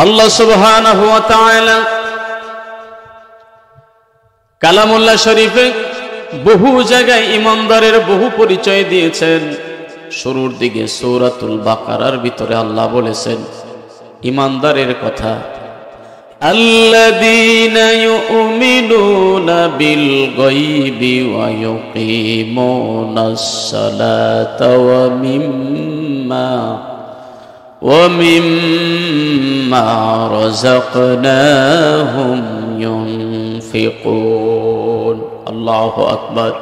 আল্লাহ সুবহানাহু ওয়া তাআলা কালামুল্লাহ শরীফে বহু জায়গায় ঈমানদারের বহু পরিচয় দিয়েছেন। শুরুর দিকে সূরাতুল বাকারার ভিতরে আল্লাহ বলেছেন ঈমানদারের কথা, আল্লাযীনা ইউমিনুনা বিল গায়বি ওয়া ইউকিমুনাস সালাতা ওয়া মিম্মা রাযাকনাহুম ইউনফিকুন। আল্লাহু আকবার।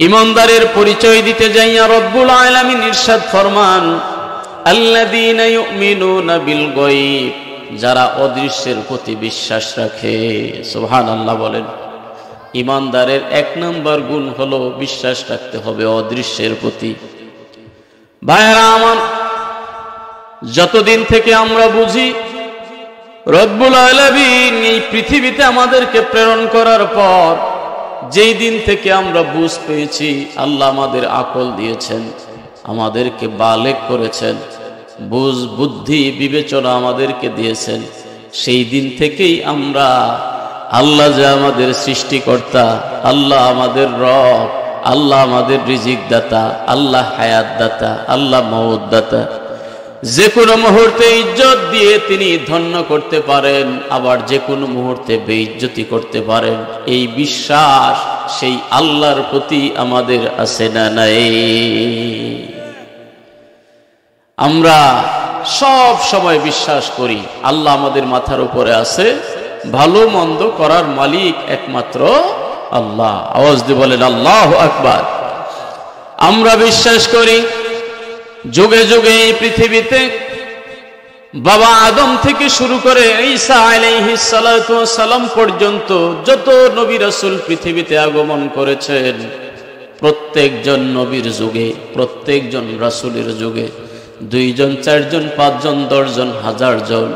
ঈমানদারের পরিচয় দিতে যাইয়া রব্বুল আলামিন ইরশাদ ফরমান, আল্লাযীনা ইউমিনুনা বিল গায়ব, যারা অদৃশ্যের প্রতি বিশ্বাস রাখে। সুবহানাল্লাহ বলেন। ঈমানদারের এক নম্বর গুণ হলো বিশ্বাস রাখতে হবে অদৃশ্যের প্রতি। ভাইরা আমার, যতদিন থেকে আমরা বুঝি রব্বুল আলামিন এই পৃথিবীতে আমাদেরকে প্রেরণ করার পর যেই দিন থেকে আমরা বুঝ পেয়েছি, আল্লাহ আমাদের আকল দিয়েছেন, আমাদেরকে বালেগ করেছেন, বুঝ বুদ্ধি বিবেচনা আমাদেরকে দিয়েছেন, সেই দিন থেকেই আমরা আল্লাহ যে আমাদের সৃষ্টিকর্তা, আল্লাহ আমাদের রব, আল্লাহ আমাদের রিজিক দাতা, আল্লাহ হায়াত দাতা, আল্লাহ মউত দাতা, যে কোনো মুহূর্তে ইজ্জত দিয়ে তিনি ধন্য করতে পারেন, আবার যে কোনো মুহূর্তে বেইজ্জতি করতে পারেন। এই বিশ্বাস সেই আল্লাহর প্রতি আমাদের আছে না নাই? আমরা সব সময় বিশ্বাস করি আল্লাহ আমাদের মাথার উপরে আছে, ভালো মন্দ করার মালিক একমাত্র আল্লাহ। আওয়াজ দিয়ে বলেন আল্লাহু আকবার। আমরা বিশ্বাস করি যুগে যুগে এই পৃথিবীতে বাবা আদম থেকে শুরু করে ঈসা আলাইহিস সালাতু ওয়াস সালাম পর্যন্ত যত নবী রাসূল পৃথিবীতে আগমন করেছেন, প্রত্যেকজন নবীর যুগে, প্রত্যেকজন রাসূলের যুগে 2 জন 4 জন 5 জন 10 জন 1000 জন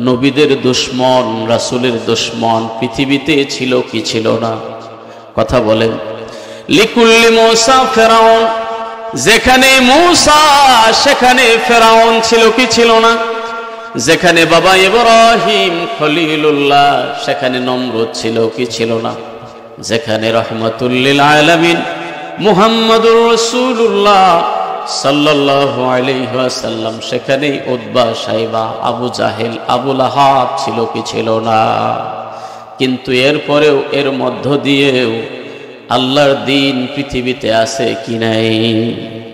নবীদের দুশমন, রাসূলের দুশমন পৃথিবীতে ছিল কি ছিল না? কথা বলেন। লিকুল্লি মূসা ফিরাউন, যেখানে মূসা সেখানে ফেরাউন ছিল কি ছিল না? যেখানে বাবা ইব্রাহিম খলিলুল্লাহ সেখানে নমরুদ ছিল কি ছিল না? যেখানে রাহমাতুল লিল আলামিন মুহাম্মদুর রাসূলুল্লাহ সাল্লাল্লাহু আলাইহি ওয়াসাল্লাম সেখানে উতবা, সাইবা, আবু জাহেল, আবু লাহাব ছিল কি ছিল না? কিন্তু এরপরেও এর মধ্য দিয়েও আল্লাহর দিন পৃথিবীতে আছে কি নাই?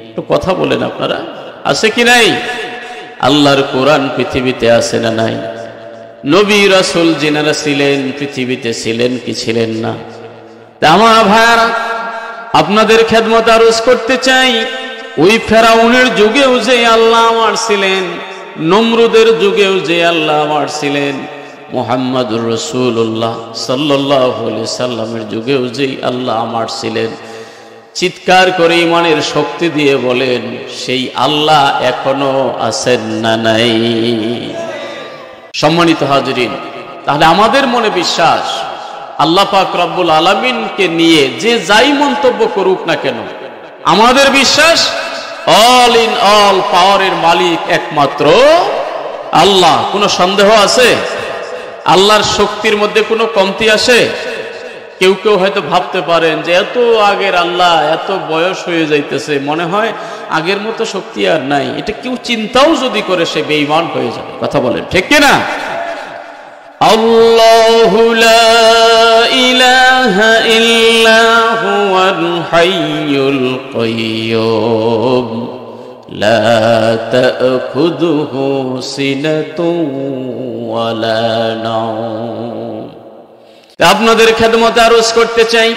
একটু কথা বলেন আপনারা, আছে কি নাই? আল্লাহর কোরআন পৃথিবীতে আছে না নাই? নবী রাসূল যিনারা ছিলেন পৃথিবীতে ছিলেন কি ছিলেন না? আমার ভাইরা, আপনাদের খেদমত আরজ করতে চাই, ওই ফেরাউনের যুগেও যে আল্লাহ আমার ছিলেন, নমরুদের যুগেও যে আল্লাহ আমার ছিলেন, মুহাম্মদুর রাসূলুল্লাহ সাল্লাল্লাহু আলাইহি সাল্লামের যুগেও যেই আল্লাহ আমার ছিলেন, চিৎকার করে ইমানের শক্তি দিয়ে বলেন সেই আল্লাহ এখনো আছেন না নাই? সম্মানিত হাজিরিন, তাহলে আমাদের মনে বিশ্বাস আল্লাহ পাক রব্বুল আলামিনকে নিয়ে যে যাই মন্তব্য করুক না কেন, আমাদের বিশ্বাস অল ইন অল পাওয়ারের মালিক একমাত্র আল্লাহ। কোনো সন্দেহ আছে? আল্লাহর শক্তির মধ্যে কোনো কমতি আসে? কেউ কেউ হয়তো ভাবতে পারেন যে এত আগের আল্লাহ, এত বয়স হয়ে যাইতেছে, মনে হয় আগের মতো শক্তি আর নাই। এটা কেউ চিন্তাও যদি করে সে বেঈমান হয়ে যাবে। কথা বলেন ঠিক কিনা? আল্লাহু লা ইলাহা ইল্লা হুয়াল হাইয়ুল কাইয়্যুম লা তা'খুযুহু সিনাতুন ওয়ালা নাওম। আপনাদের খেদমতে আরজ করতে চাই,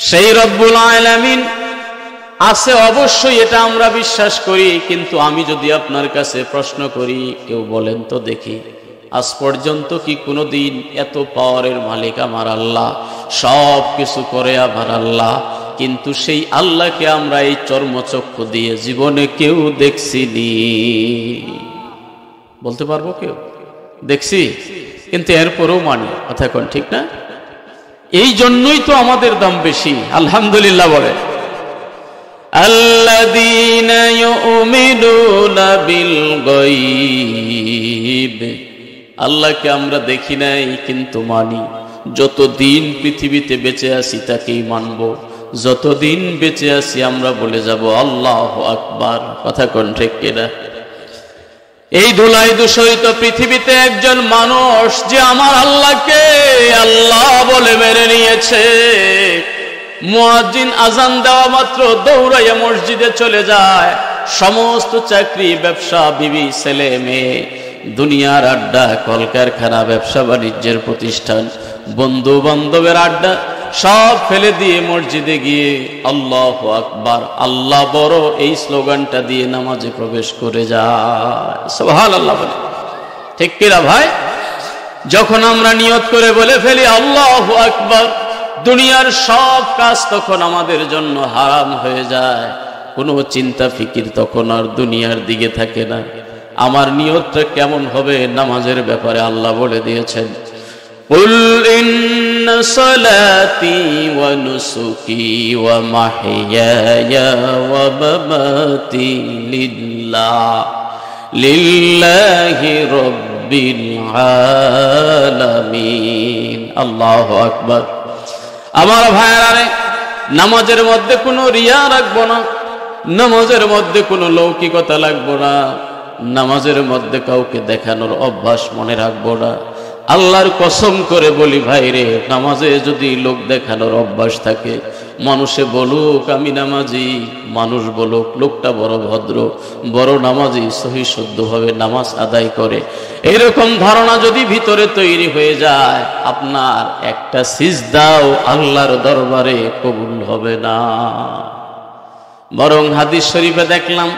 সেই রব্বুল আলামিন আছে অবশ্যই, এটা আমরা বিশ্বাস করি। কিন্তু আমি যদি আপনার কাছে প্রশ্ন করি, কেউ বলেন তো দেখি, আজ পর্যন্ত কি কোনোদিন এত পাওয়ারের মালিক আমার আল্লাহ, সব কিছু করে আমার আল্লাহ, কিন্তু সেই আল্লাহকে আমরা এই চর্মচক্ষু দিয়ে জীবনে কেউ দেখছিনি? বলতে পারবো কেউ? দেখছি, কিন্তু এরপরেও মানি। কথা কোন ঠিক না? এই জন্যই তো আমাদের দাম বেশি। আলহামদুলিল্লাহ বলে, আল্লাযীনা ইউমিনুনা বিল গায়ব আল্লাহকে আমরা দেখি নাই কিন্তু মানি। যতদিন পৃথিবীতে বেঁচে আছি তাকেই মানব। যতদিন বেঁচে আছি আমরা বলে যাব আল্লাহু আকবার। কথা কোন ঠিক কিনা? এই ধুলাই দূষিত পৃথিবীতে একজন মানুষ যে আমার আল্লাহকে আল্লাহ বলে মেনে নিয়েছে, মুয়াজ্জিন আজান দেওয়া মাত্র দৌড়াইয়া মসজিদে চলে যায়। সমস্ত চাকরি, ব্যবসা, বিবি, ছেলে মেয়ে, দুনিয়ার আড্ডা, কলকারখানা, ব্যবসা বাণিজ্যের প্রতিষ্ঠান, বন্ধু বান্ধবের আড্ডা সব ফেলে দিয়ে মসজিদে গিয়ে আল্লাহু আকবার, আল্লাহ বড়, এই স্লোগানটা দিয়ে নামাজে প্রবেশ করে যায়। সুবহানাল্লাহ বলে। ঠিক কিনা ভাই? যখন আমরা নিয়ত করে বলে ফেলি আল্লাহু আকবার, দুনিয়ার সব কাজ তখন আমাদের জন্য হারাম হয়ে যায়। কোনো চিন্তা ফিকির তখন আর দুনিয়ার দিকে থাকে না। আমার নিয়তটা কেমন হবে নামাজের ব্যাপারে আল্লাহ বলে দিয়েছেন, কুল ইন্না সালাতি ওয়া নুসুকি ওয়া মাহইয়ায়া ওয়া মামাতি লিল্লাহি রাব্বিল আলামিন। আল্লাহু আকবার। আমার ভাইয়েরা, নামাজের মধ্যে কোনো রিয়া রাখবো না, নামাজের মধ্যে কোনো লৌকিকতা লাগবো না, নামাজের মধ্যে কাউকে দেখানোর অভ্যাস মনে রাখবো না। আল্লাহর কসম করে বলি ভাইরে, নামাজে যদি লোক দেখানোর অভ্যাস থাকে, মানুষে বলুক আমি নামাজি, মানুষ বলুক লোকটা বড় ভদ্র, বড় নামাজি, সহি শুদ্ধভাবে নামাজ আদায় করে, এরকম ধারণা যদি ভিতরে তৈরি হয়ে যায়, আপনার একটা সিজদাও আল্লাহর দরবারে কবুল হবে না। বরং হাদিস শরীফে দেখলাম,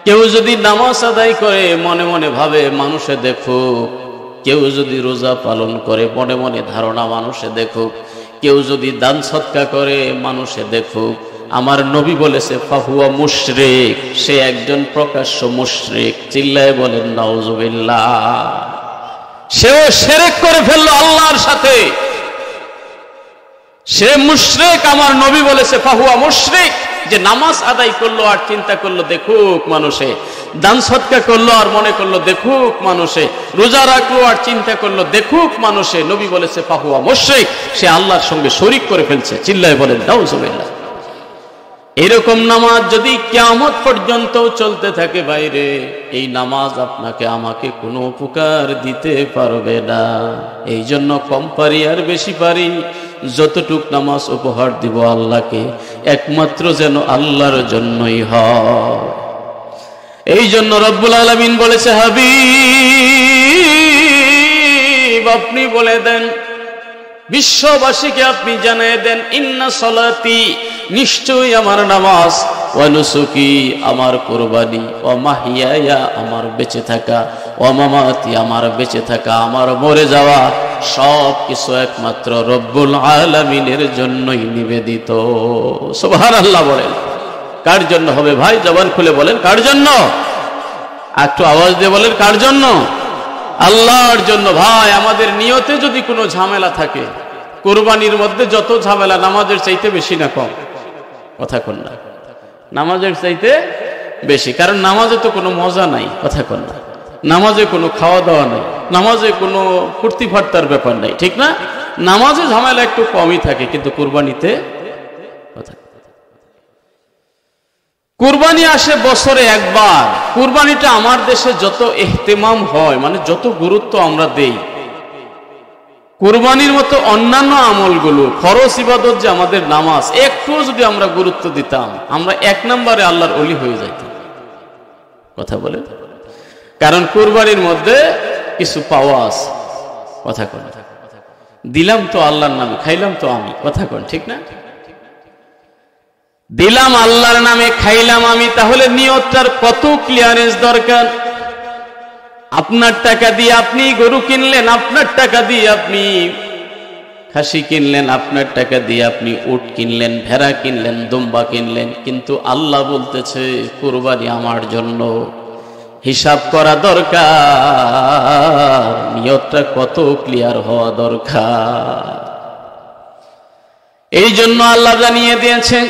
কেউ যদি নামাজ আদায় করে মনে মনে ভাবে মানুষে দেখুক, কেউ যদি রোজা পালন করে মনে মনে ধারণা মানুষে দেখুক, কেউ যদি দান সদকা করে মানুষে দেখুক, আমার নবী বলেছে ফাহুয়া মুশরিক, সে একজন প্রকাশ্য মুশরিক। চিল্লায়ে বলেন নাউজুবিল্লাহ। সেও শিরক করে ফেললো আল্লাহর সাথে, সে মুশরিক। আমার নবী বলেছে ফাহুয়া মুশরিক, যে নামাজ আদায় করলো আর চিন্তা করলো দেখুক মানুষে, দান সদকা করলো আর মনে করলো দেখুক মানুষে, রোজা রাখলো আর চিন্তা করলো দেখুক মানুষে, নবী বলেছে ফাহুয়া মুশরিক, সে আল্লাহর সঙ্গে শরীক করে ফেলছে। চিল্লায়ে বলেন নাউজুবিল্লাহ। এরকম নামাজ যদি কিয়ামত পর্যন্ত চলতে থাকে বাইরে, এই নামাজ আপনাকে আমাকে কোনো উপকার দিতে পারবে না। এই জন্য কম পারি আর বেশি পারি, যতটুক নামাজ উপহার দিব আল্লাহকে, একমাত্র যেন আল্লাহর জন্যই হয়। এই জন্য রব্বুল আলামিন বলেছে, হাবিব আপনি বলে দেন, বিশ্ববাসীকে আপনি জানিয়ে দেন, ইন্না সলাতি, নিশ্চয়ই আমার নামাজ, ওয়া নুসুকি, আমার কুরবানি, ওয়া মাহিয়ায়া, আমার বেঁচে থাকা, ওয়া মামাতি, আমার বেঁচে থাকা, আমার মরে যাওয়া, সব কিছু একমাত্র রব্বুল আলামিনের জন্যই নিবেদিত। সুবহানাল্লাহ বলেন। কার জন্য হবে ভাই? জবান খুলে বলেন কার জন্য? একটু আওয়াজ দিয়ে বলেন কার জন্য? আল্লাহর জন্য। ভাই, আমাদের নিয়তে যদি কোনো ঝামেলা থাকে, কুরবানির মধ্যে যত ঝামেলা নামাজের চাইতে বেশি না কম? কথা কন না। নামাজের চাইতে বেশি, কারণ নামাজে তো কোনো মজা নাই। কথা কন না। নামাজে কোনো খাওয়া দাওয়া নাই, নামাজে কোনো ফুর্তি ফার্তার ব্যাপার নাই, ঠিক না? নামাজে ঝামেলা একটু কমই থাকে, কিন্তু কুরবানিতে কথা, কুরবানি আসে বছরে একবার। কুরবানিটা আমার দেশে যত ইহতিমাম হয়, মানে যত গুরুত্ব আমরা দেই, কুরবানির মতো অন্যান্য আমলগুলো, ফরজ ইবাদত যে আমাদের নামাজ, একটু যদি আমরা গুরুত্ব দিতাম, আমরা এক নম্বরে আল্লাহর ওলি হয়ে যাইতাম। কথা বলে, কারণ কুরবানির মধ্যে কিছু পাওয়া আছে। কথা কন। দিলাম তো আল্লাহর নামে, খাইলাম তো আমি। কথা কন, ঠিক না? দিলাম আল্লাহর নামে, খাইলাম আমি, তাহলে নিয়তটার কত ক্লিয়ারেন্স দরকার। আপনার টাকা দিয়ে আপনি গরু কিনলেন, আপনার টাকা দিয়ে আপনি খাসি কিনলেন, আপনার টাকা দিয়ে আপনি উট কিনলেন, ভেড়া কিনলেন, দুম্বা কিনলেন, কিন্তু আল্লাহ বলতেছে কুরবানি আমার জন্য। হিসাব করা দরকার, নিয়তটা কত ক্লিয়ার হওয়া দরকার। এই জন্য আল্লাহ জানিয়ে দিয়েছেন,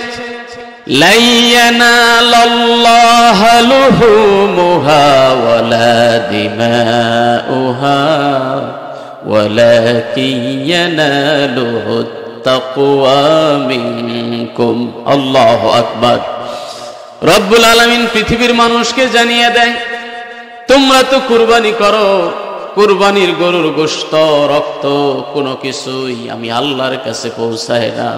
লাই ইয়ানালাল্লাহা লুহুমুহা ওয়ালা দিমাউহা ওয়ালাকিন ইয়ানালুহুত তাকওয়া মিনকুম। আল্লাহু আকবার। রব্বুল আলামিন পৃথিবীর মানুষকে জানিয়ে দেয়, তোমরা তো কুরবানি করো, কুরবানির গরুর গোশত, রক্ত কোনো কিছুই আমি আল্লাহর কাছে পৌঁছায় না।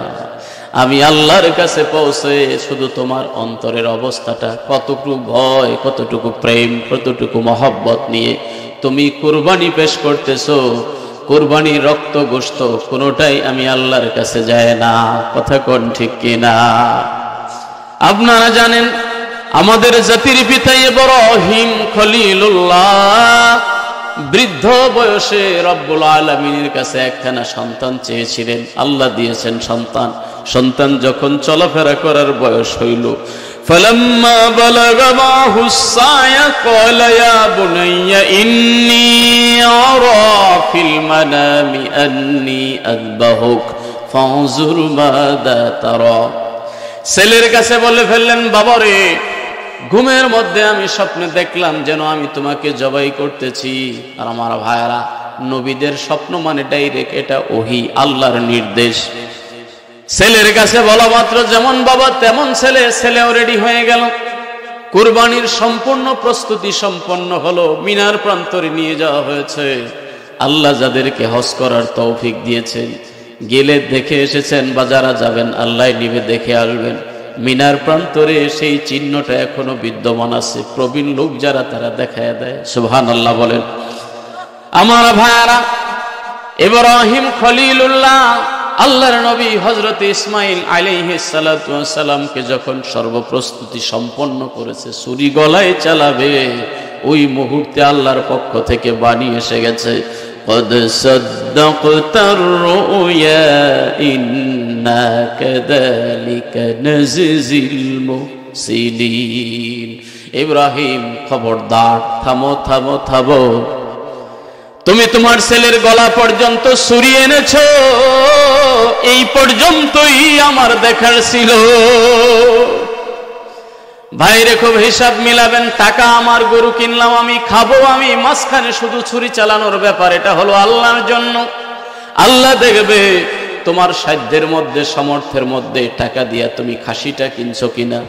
আমি আল্লাহর কাছে পৌঁছে শুধু তোমার অন্তরের অবস্থাটা, কতটুকু ভয়, কতটুকু প্রেম, কতটুকু মহব্বত নিয়ে তুমি কুরবানি পেশ করতেছো। কুরবানির রক্ত গোশত কোনোটাই আমি আল্লাহর কাছে যায় না। কথা কোন ঠিক কিনা? আপনারা জানেন আমাদের জাতির পিতা ইব্রাহিম খলিলুল্লাহ বৃদ্ধ বয়সে রব্বুল আলামিনের কাছে একখানা সন্তান চেয়েছিলেন, আল্লাহ দিয়েছেন সন্তান। সন্তান যখন চলাফেরা করার বয়স হইল, ফালাম্মা বালাগা মাহুস সায়া ক্বালা ইয়া বুনাইয়া ইন্নী আরা ফিল মানামি আন্নী আযবাহুক ফানজুর মাযা তারা। ছেলের কাছে বলে ফেললেন, বাবারে, ঘুমের মধ্যে আমি স্বপ্নে দেখলাম যেন আমি তোমাকে জবাই করতেছি। আর আমার ভাইরা, নবীদের স্বপ্ন মানে ডাইরেক্ট এটা ওহী, আল্লাহর নির্দেশ। ছেলের কাছে বলা মাত্র যেমন বাবা তেমন ছেলে, ছেলেও রেডি হয়ে গেল। কুরবানির সম্পূর্ণ প্রস্তুতি সম্পন্ন হলো, মিনার প্রান্তরে নিয়ে যাওয়া হয়েছে। আল্লাহ যাদেরকে হজ করার তৌফিক দিয়েছেন, গেলে দেখে এসেছেন, বা যারা যাবেন আল্লাহ নিবে দেখে আসবেন। মিনার প্রান্তরে সেই চিহ্নটা এখনো বিদ্যমান আছে। প্রবীণ লোক যারা তারা দেখায় দেয়। সুবহানাল্লাহ বলেন। আমার ভাইয়ারা, ইব্রাহিম খলিলুল্লাহ আল্লাহর নবী হযরত ইসমাইল আলাইহিস সালাতু ওয়াস সালামকে যখন সর্বপ্রস্তুতি সম্পন্ন করেছে, ছুরি গলায় চালাবে, ওই মুহূর্তে আল্লাহর পক্ষ থেকে বাণী এসে গেছে, قد صدقت الرؤيا إنا كذلك نجزي المحسنين। ইব্রাহিম, খবরদার, থামো থামো থামো। তুমি তোমার ছেলের গলা পর্যন্ত ছুরি এনেছো, এই পর্যন্তই আমার দেখার ছিল। ভাইরে, খুব হিসাব মিলাবেন। টাকা আমার, গরু কিনলাম আমি, খাবো আমি, মাঝখানে শুধু ছুরি চালানোর ব্যাপার, এটা হলো আল্লাহর জন্য। আল্লাহ দেখবে তোমার সাধ্যের মধ্যে, সামর্থ্যের মধ্যে টাকা দিয়া তুমি খাসিটা কিনছো কিনা,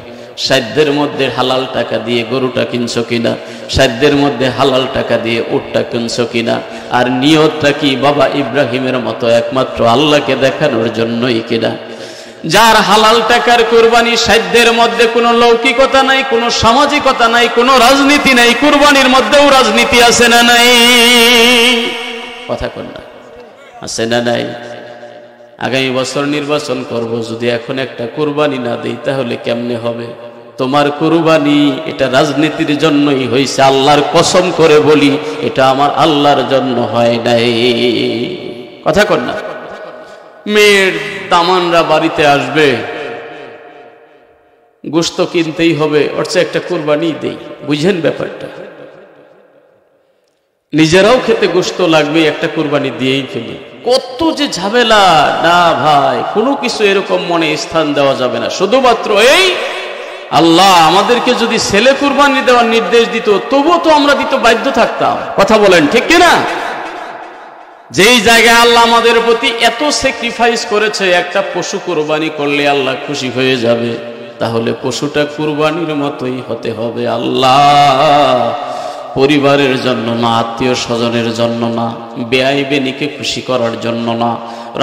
সাধ্যের মধ্যে হালাল টাকা দিয়ে গরুটা কিনছো কিনা, সাধ্যের মধ্যে হালাল টাকা দিয়ে উটটা কিনছো কিনা। আর নিয়তটা কি বাবা ইব্রাহিমের মতো একমাত্র আল্লাহকে দেখানোর জন্যই কিনা? যার হালাল টাকার কুরবানি, সাধ্যের মধ্যে কোনো লৌকিকতা নাই, কোনো সামাজিকতা নাই, কোনো রাজনীতি নাই। কুরবানির মধ্যেও রাজনীতি আছে না নাই? কথা কন না, আছে না নাই? আগামী বছর নির্বাচন করব, যদি এখন একটা কুরবানি না দেই তাহলে কেমনে হবে? তোমার কুরবানি এটা রাজনীতির জন্যই হয়েছে। আল্লাহর কসম করে বলি, এটা আমার আল্লাহর জন্য হয় নাই। কথা কন না। মেয়ের দামানরা বাড়িতে আসবে, গোশত কিনতেই হবে, ওর চেয়ে একটা কুরবানি দেই। বুঝেন ব্যাপারটা? নিজেরাও খেতে গোশত লাগবে, একটা কুরবানি দিয়েই ফেলি। কত যে ঝামেলা! না ভাই, কোনো কিছু এরকম মনে স্থান দেওয়া যাবে না। শুধুমাত্র এই আল্লাহ আমাদেরকে যদি ছেলে কুরবানি দেওয়ার নির্দেশ দিত, তবুও তো আমরা দিতে বাধ্য থাকতাম। কথা বলেন ঠিক কিনা? যেই জায়গায় আল্লাহ আমাদের প্রতি এত স্যাক্রিফাইস করেছে, একটা পশু কুরবানি করলে আল্লাহ খুশি হয়ে যাবে, তাহলে পশুটা কুরবানির মতোই হতে হবে। আল্লাহ পরিবারের জন্য না, আত্মীয় স্বজনের জন্য না, বেআই বেনিকে খুশি করার জন্য না,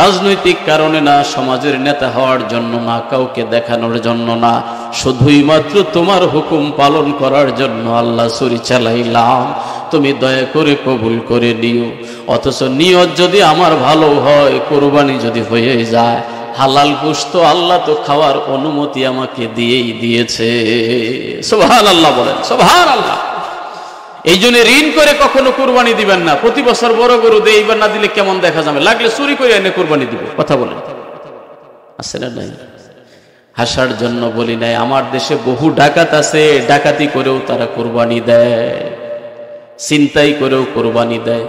রাজনৈতিক কারণে না, সমাজের নেতা হওয়ার জন্য না, কাউকে দেখানোর জন্য না, শুধুই মাত্র তোমার হুকুম পালন করার জন্য আল্লাহ ছুরি চালাইলাম, তুমি দয়া করে কবুল করে নিও। অথচ নিয়ত যদি আমার ভালো হয়, কুরবানি যদি হয়ে যায়, হালাল গোশত আল্লাহ তো খাওয়ার অনুমতি আমাকে দিয়েই দিয়েছে। সুবহানাল্লাহ বলেন, সুবহানাল্লাহ। এই জন্য ঋণ করে কখনো কুরবানি দিবেন না। প্রতি বছর বড় গরু দিয়ে এইবার না দিলে কেমন দেখা যাবে, লাগলে চুরি করে এনে কুরবানি দিবে। কথা বলেন, আছে না নাই? হাসার জন্য বলি নাই, আমার দেশে বহু ডাকাত আছে, ডাকাতি করেও তারা কুরবানি দেয়, ছিনতাই করেও কুরবানি দেয়,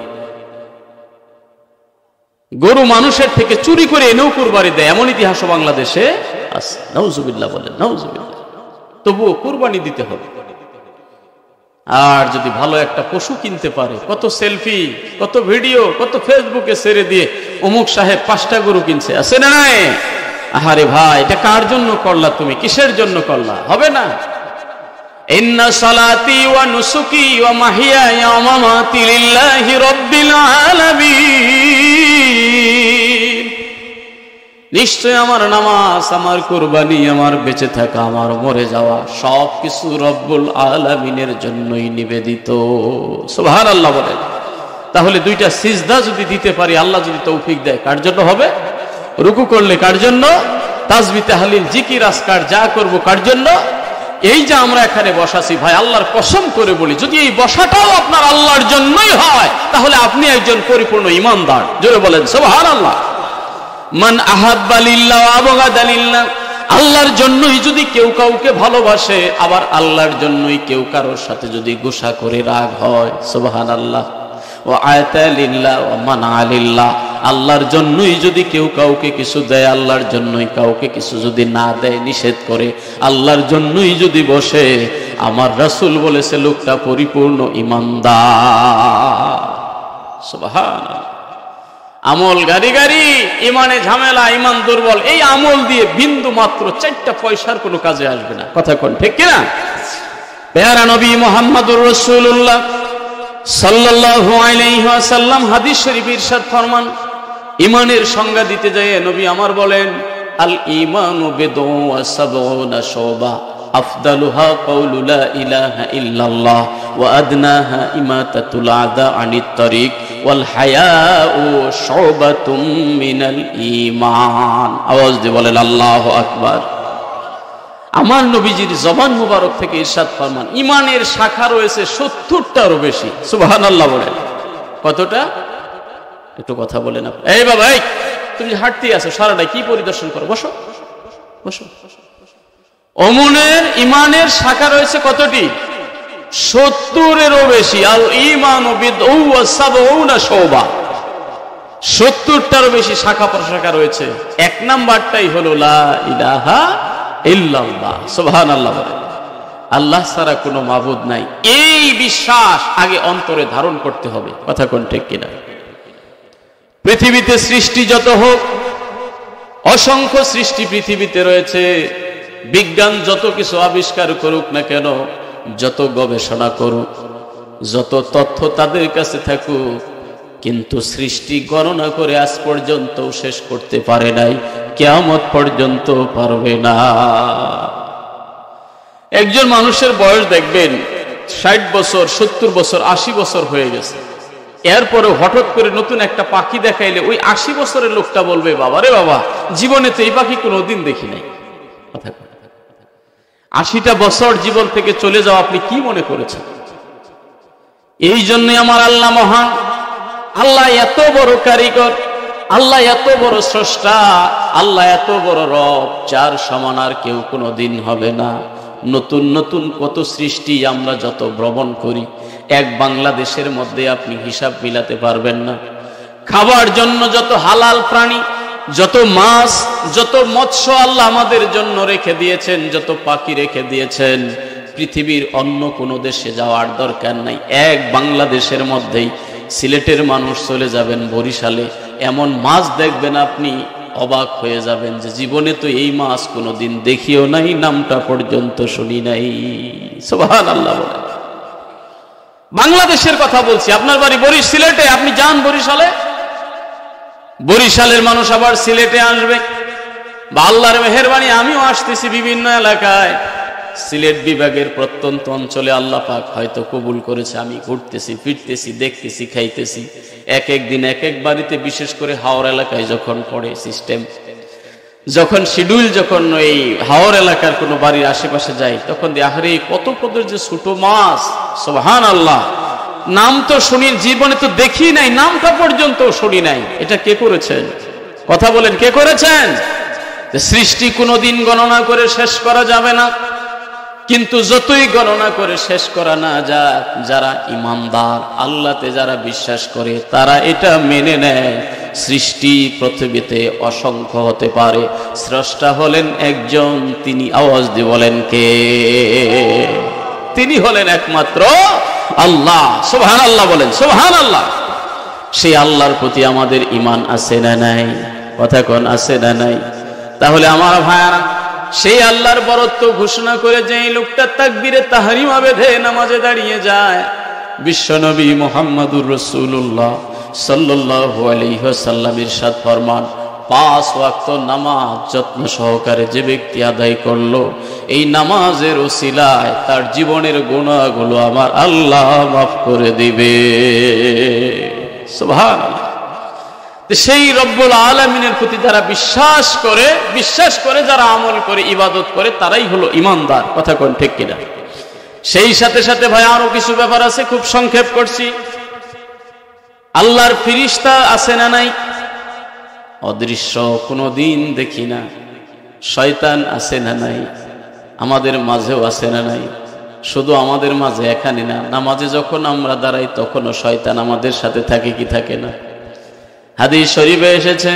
গরু মানুষের থেকে চুরি করে এনেও কুরবানি দেয়। এমন ইতিহাসও বাংলাদেশে আছে। নাউজুবিল্লাহ বলেন, নাউজুবিল্লাহ। তবুও কুরবানি দিতে হবে। আর যদি ভালো একটা পশু কিনতে পারে, কত সেলফি, কত ভিডিও, কত ফেসবুকে ছেড়ে দিয়ে অমুক সাহেব 5টা গরু কিনছে, আছে না নাই? আহারে ভাই, এটা কার জন্য করলা তুমি, কিসের জন্য করলা? হবে না। ইন্না সালাতি ওয়া নুসুকি ওয়া মাহিয়ায়া ওয়া মামাতি লিল্লাহি রাব্বিল আলামিন। নিশ্চয় আমার নামাজ, আমার কুরবানি, আমার বেঁচে থাকা, আমার মরে যাওয়া সবকিছু রব্বুল আলামিনের জন্যই নিবেদিত। সুবহানাল্লাহ বলেন। তাহলে 2টা সিজদা যদি দিতে পারি, আল্লাহ যদি তৌফিক দেয়, কার জন্য হবে? রুকু করলে কার জন্য? তাসবিহ তাহলিল জিকির আজকার যা করব কার জন্য? এই যে আমরা এখানে বসাছি ভাই, আল্লাহর কসম করে বলি, যদি এই বসাটাও আপনার আল্লাহর জন্যই হয়, তাহলে আপনি একজন পরিপূর্ণ ঈমানদার। জোরে বলেন সুবহানাল্লাহ। মান আহাব্বা লিল্লাহ ওয়া আবগাদা লিল্লাহ, আল্লাহর জন্যই যদি কেউ কাউকে ভালোবাসে, আবার আল্লাহর জন্যই কেউ কারোর সাথে যদি গুসা করে রাগ হয়, সুবহানাল্লাহ। ওয়া আতা লিল্লাহ ওয়া মানা লিল্লাহ, আল্লাহর জন্যই যদি কেউ কাউকে কিছু দেয়, আল্লাহর জন্যই কাউকে কিছু যদি না দেয়, নিষেধ করে, আল্লাহর জন্যই যদি বসে, আমার রাসূল বলেছে লোকটা পরিপূর্ণ ঈমানদার। সুবহানাল্লাহ। আমল গাড়ি গাড়ি, ইমানে ঝামেলা, ইমান দুর্বল, এই আমল দিয়ে বিন্দু মাত্র 4টা পয়সার কোনো কাজে আসবে না। কথা কোন ঠিক কিনা? পেয়ারা নবী মুহাম্মদুর রাসূলুল্লাহ সাল্লাল্লাহু আলাইহি ওয়াসাল্লাম হাদিস শরীফে ইরশাদ ফরমান, ইমানের সংজ্ঞা দিতে যায় নবী আমার বলেন, আল ঈমানু বিদউ ওয়া সাবউনা শুবা, আফদালুহা কাউলু লা ইলাহা ইল্লাল্লাহ ওয়া আদনাহা ইমাতাতুল আযা আনিত তারিক ওয়াল হায়াউ শুবাতুম মিনাল ঈমান। আওয়াজ দিয়ে বলেন আল্লাহু আকবার। আমার নবীজির জবান মুবারক থেকে ইরশাদ ফরমান, ইমানের শাখা রয়েছে 70টারও বেশি। সুবহানাল্লাহ বলেন। কতটা? একটু কথা বলেন আপনি। এই বাবা, এই তুমি যে হাঁটতে আছো সারাটাই কি পরিদর্শন করো? বসো বসো। ওমনের ইমানের শাখা রয়েছে কতটি? 70-এরও বেশি। আল ঈমানু বিদউ ওয়া সাবউনা শুবা, 70টারও বেশি শাখা প্রশাখা রয়েছে। 1 নাম্বারটাই হলো লা ইলাহা ইল্লাল্লাহ। সুবহানাল্লাহ বলেন। আল্লাহ ছাড়া কোনো মাবুদ নাই, এই বিশ্বাস আগে অন্তরে ধারণ করতে হবে। কথা কোন ঠিক কিনা? পৃথিবীতে সৃষ্টি যত হোক, অসংখ্য সৃষ্টি পৃথিবীতে রয়েছে, বিজ্ঞান যত কিছু আবিষ্কার করুক না কেন, যত গবেষণা করুক, যত তথ্য তাদের কাছে থাকুক, কিন্তু সৃষ্টি গণনা করে আজ পর্যন্ত শেষ করতে পারে নাই, কিয়ামত পর্যন্ত পারবে না। একজন মানুষের বয়স দেখবেন 60 বছর, 70 বছর, 80 বছর হয়ে গেছে, এরপরে হঠাৎ করে নতুন একটা পাখি দেখাইলে ওই 80 বছরের লোকটা বলবে, বাবা রে বাবা, জীবনে তো এই পাখি কোনোদিন দেখি নাই। 80টা বছর জীবন থেকে চলে যাওয়া আপনি কি মনে করেছেন? এই জন্যই আমার আল্লাহ মহান, আল্লাহ এত বড় কারিগর, আল্লাহ এত বড় স্রষ্টা, আল্লাহ এত বড় রব, যার সমান আর কেউ কোনোদিন হবে না। নতুন নতুন কত সৃষ্টি আমরা যত ভ্রমণ করি, এক বাংলাদেশের মধ্যে আপনি হিসাব মিলাতে পারবেন না। খাবার জন্য যত হালাল প্রাণী, যত মাছ, যত মৎস্য আল্লাহ আমাদের জন্য রেখে দিয়েছেন, যত পাখি রেখে দিয়েছেন, পৃথিবীর অন্য কোনো দেশে যাওয়ার দরকার নাই। এক বাংলাদেশের মধ্যেই সিলেটের মানুষ চলে যাবেন বরিশালে, এমন মাছ দেখবেন আপনি অবাক হয়ে যাবেন যে জীবনে তো এই মাছ কোনোদিন দেখিও নাই, নামটা পর্যন্ত শুনি নাই। সুবহানাল্লাহ বলেন। বাংলাদেশের কথা বলছি, আপনার বাড়ি সিলেটে, আপনি যান বরিশালে, বরিশালের মানুষ আবার সিলেটে আসবে, বা আল্লাহর মেহেরবানি আমিও আসতেছি বিভিন্ন এলাকায়, সিলেট বিভাগের প্রত্যন্ত অঞ্চলে আল্লাহ পাক হয়তো কবুল করেছে, আমি ঘুরতেছি, ফিরতেছি, দেখতেছি, খাইতেছি। এক এক দিন এক এক বাড়িতে, বিশেষ করে হাওর এলাকায় যখন পড়ে সিস্টেম, যখন শিডিউল, যখন এই হাওর এলাকার কোনো বাড়ির আশেপাশে যাই, তখন আহারে কত পদের যে ছোট মাছ, সুবহানাল্লাহ, নাম তো শুনি, জীবনে তো দেখি নাই, নামটা পর্যন্ত শুনি নাই। এটা কে করেছেন? কথা বলেন, কে করেছেন? সৃষ্টি কোনোদিন গণনা করে শেষ করা যাবে না, কিন্তু যতই গণনা করে শেষ করা না যাক, যারা ইমানদার, আল্লাহতে যারা বিশ্বাস করে, তারা এটা মেনে নেয় সৃষ্টি পৃথিবীতে অসংখ্য হতে পারে, স্রষ্টা হলেন একজন, তিনি আওয়াজ দিয়ে বলেন কে? তিনি হলেন একমাত্র আল্লাহ। সুবহানাল্লাহ বলেন, সুবহানাল্লাহ। সেই আল্লাহর প্রতি আমাদের ঈমান আছে না নাই? কথা কোন আছে না নাই? তাহলে আমার ভাইয়ারা, সেই আল্লাহর বরত্ব ঘোষণা করে যেই লোকটা তাকবীরে তাহরিমা বেঁধে নামাজে দাঁড়িয়ে যায়, বিশ্বনবী মুহাম্মদুর রাসূলুল্লাহ সাল্লাল্লাহু আলাইহি ওয়াসাল্লাম ইরশাদ ফরমান, 5 ওয়াক্ত নামাজ যত্ন সহকারে যে ব্যক্তি আদায় করলো, এই নামাজের ওসিলায় তার জীবনের গুনাহগুলো আমার আল্লাহ মাফ করে দিবে। সুবহানাল্লাহ। সেই রব্বুল আলামিনের প্রতি যারা বিশ্বাস করে যারা আমল করে, ইবাদত করে, তারাই হলো ঈমানদার। কথা কোন ঠিক কিনা? সেই সাথে সাথে ভাই আরো কিছু ব্যাপার আছে, খুব সংক্ষেপ করছি। আল্লাহর ফেরেশতা আছে না নাই? অদৃশ্য, কোনোদিন দেখি না। শয়তান আছে না নাই? আমাদের মাঝেও আছে না নাই? শুধু আমাদের মাঝে এখানে না, নামাজে যখন আমরা দাঁড়াই তখনও শয়তান আমাদের সাথে থাকে কি থাকে না? হাদিস শরীফে এসেছে,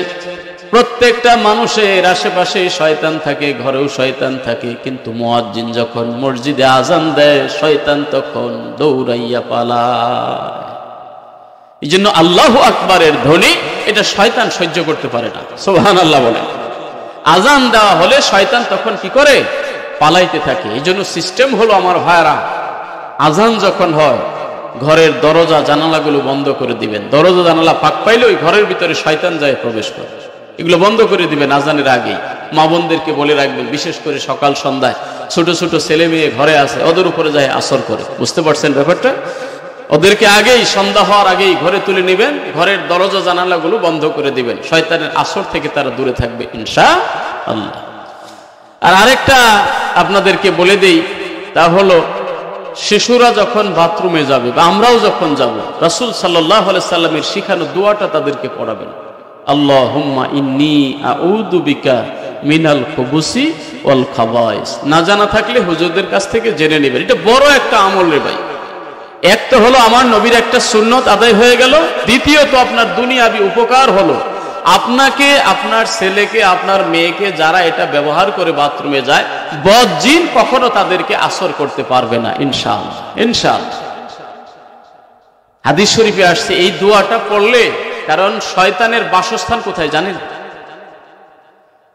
প্রত্যেকটা মানুষের আশেপাশে শয়তান থাকে, ঘরেও শয়তান থাকে, কিন্তু মুয়াজ্জিন যখন মসজিদে আজান দেয়, শয়তান তখন দৌড়াইয়া পালায়। এই জন্য আল্লাহু আকবারের ধ্বনি এটা শয়তান সহ্য করতে পারে না। সুবহানাল্লাহ বলে। আজান দেওয়া হলে শয়তান তখন কি করে? পালাইতে থাকে। এই জন্য সিস্টেম হলো আমার ভাইরা, আজান যখন হয় ঘরের দরজা জানালাগুলো বন্ধ করে দিবেন। দরজা জানালা ফাঁক পাইলে ওই ঘরের ভিতরে শয়তান যায় প্রবেশ করে, এগুলো বন্ধ করে দিবেন আজানের আগেই। মা বোনদেরকে বলে রাখবেন, বিশেষ করে সকাল সন্ধ্যায় ছোট ছোট ছেলে মেয়ে ঘরে আছে, ওদের উপরে যায় আসর করে। বুঝতে পারছেন ব্যাপারটা? ওদেরকে আগেই, সন্ধ্যা হওয়ার আগেই ঘরে তুলে নেবেন, ঘরের দরজা জানালাগুলো বন্ধ করে দিবেন, শয়তানের আসর থেকে তারা দূরে থাকবে ইনশাআল্লাহ। আর আরেকটা আপনাদেরকে বলে দেই, তা হলো শিশুরা যখন বাথরুমে যাবে বা আমরাও যখন যাব, রাসূল সাল্লাল্লাহু আলাইহি সাল্লামের শিখানো দোয়াটা তাদেরকে পড়াবেন। আল্লাহুম্মা ইন্নী আউযু বিকা মিনাল খুবুসি ওয়াল খাবাইস। না জানা থাকলে হুজুরদের কাছ থেকে জেনে নেবেন। এটা বড় একটা আমল রে ভাই। এক তো হলো আমার নবীর একটা সুন্নত আদায় হয়ে গেল, দ্বিতীয়ত আপনার দুনিয়াবি উপকার হলো। আপনাকে, আপনার ছেলেকে, আপনার মেয়েকে যারা এটা ব্যবহার করে বাথরুমে যায়, বদ জিন কখনো তাদেরকে আসর করতে পারবে না ইনশাআল্লাহ। ইনশাআল্লাহ। হাদিস শরীফে আসছে এই দোয়াটা পড়লে, কারণ শয়তানের বাসস্থান কোথায় জানেন?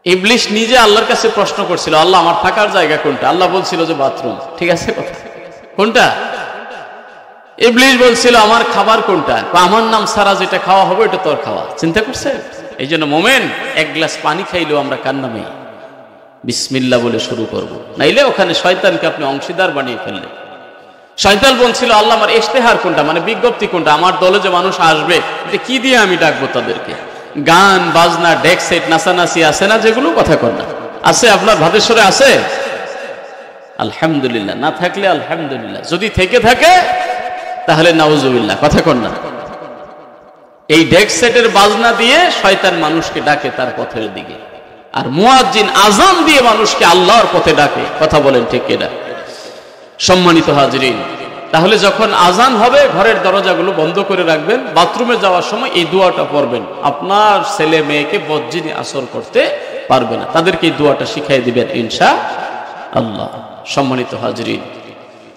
ইবলিস নিজে আল্লাহর কাছে প্রশ্ন করছিল, আল্লাহ আমার থাকার জায়গা কোনটা? আল্লাহ বলছিল যে বাথরুম। ঠিক আছে কথা? কোনটা? ইবলিস বলছিল আমার খাবার কোনটা? আমার নাম ছাড়া যেটা খাওয়া হবে এটা তোর খাওয়া। চিন্তা করছে? এই জন্য মোমেন এক গ্লাস পানি খাইলেও আমরা কার নামে বিসমিল্লাহ বলে শুরু করব, নাইলে ওখানে শয়তানকে আপনি অংশীদার বানিয়ে ফেললেন। শয়তান বলছিল আল্লাহ আমার ইশতেহার কোনটা, মানে বিজ্ঞপ্তি কোনটা? আমার দলে যে মানুষ আসবে এটা কি দিয়ে আমি ডাকবো তাদেরকে? গান বাজনা, ডেক সেট, নাচানাচি আছে না যেগুলো? কথা কর না আছে? আপনার ভাদেশ্বরে আছে? আলহামদুলিল্লাহ। না থাকলে আলহামদুলিল্লাহ, যদি থেকে থাকে তাহলে নাউজুবিল্লাহ। কথা কর না। এই ডেক সেটের বাজনা দিয়ে শয়তান মানুষকে ডাকে তার পথের দিকে, আর মুয়াজ্জিন আজান দিয়ে মানুষকে আল্লাহর পথে ডাকে। কথা বলেন ঠিক কিনা? সম্মানিত হাজরিন, তাহলে যখন আজান হবে ঘরের দরজাগুলো বন্ধ করে রাখবেন, বাথরুমে যাওয়ার সময় এই দোয়াটা পড়বেন। আপনার ছেলে মেয়েকে বজ্জিনে আসর করতে পারবে না, তাদেরকে এই দোয়াটা শিখাই দিবেন ইনশাআল্লাহ। সম্মানিত হাজরিন,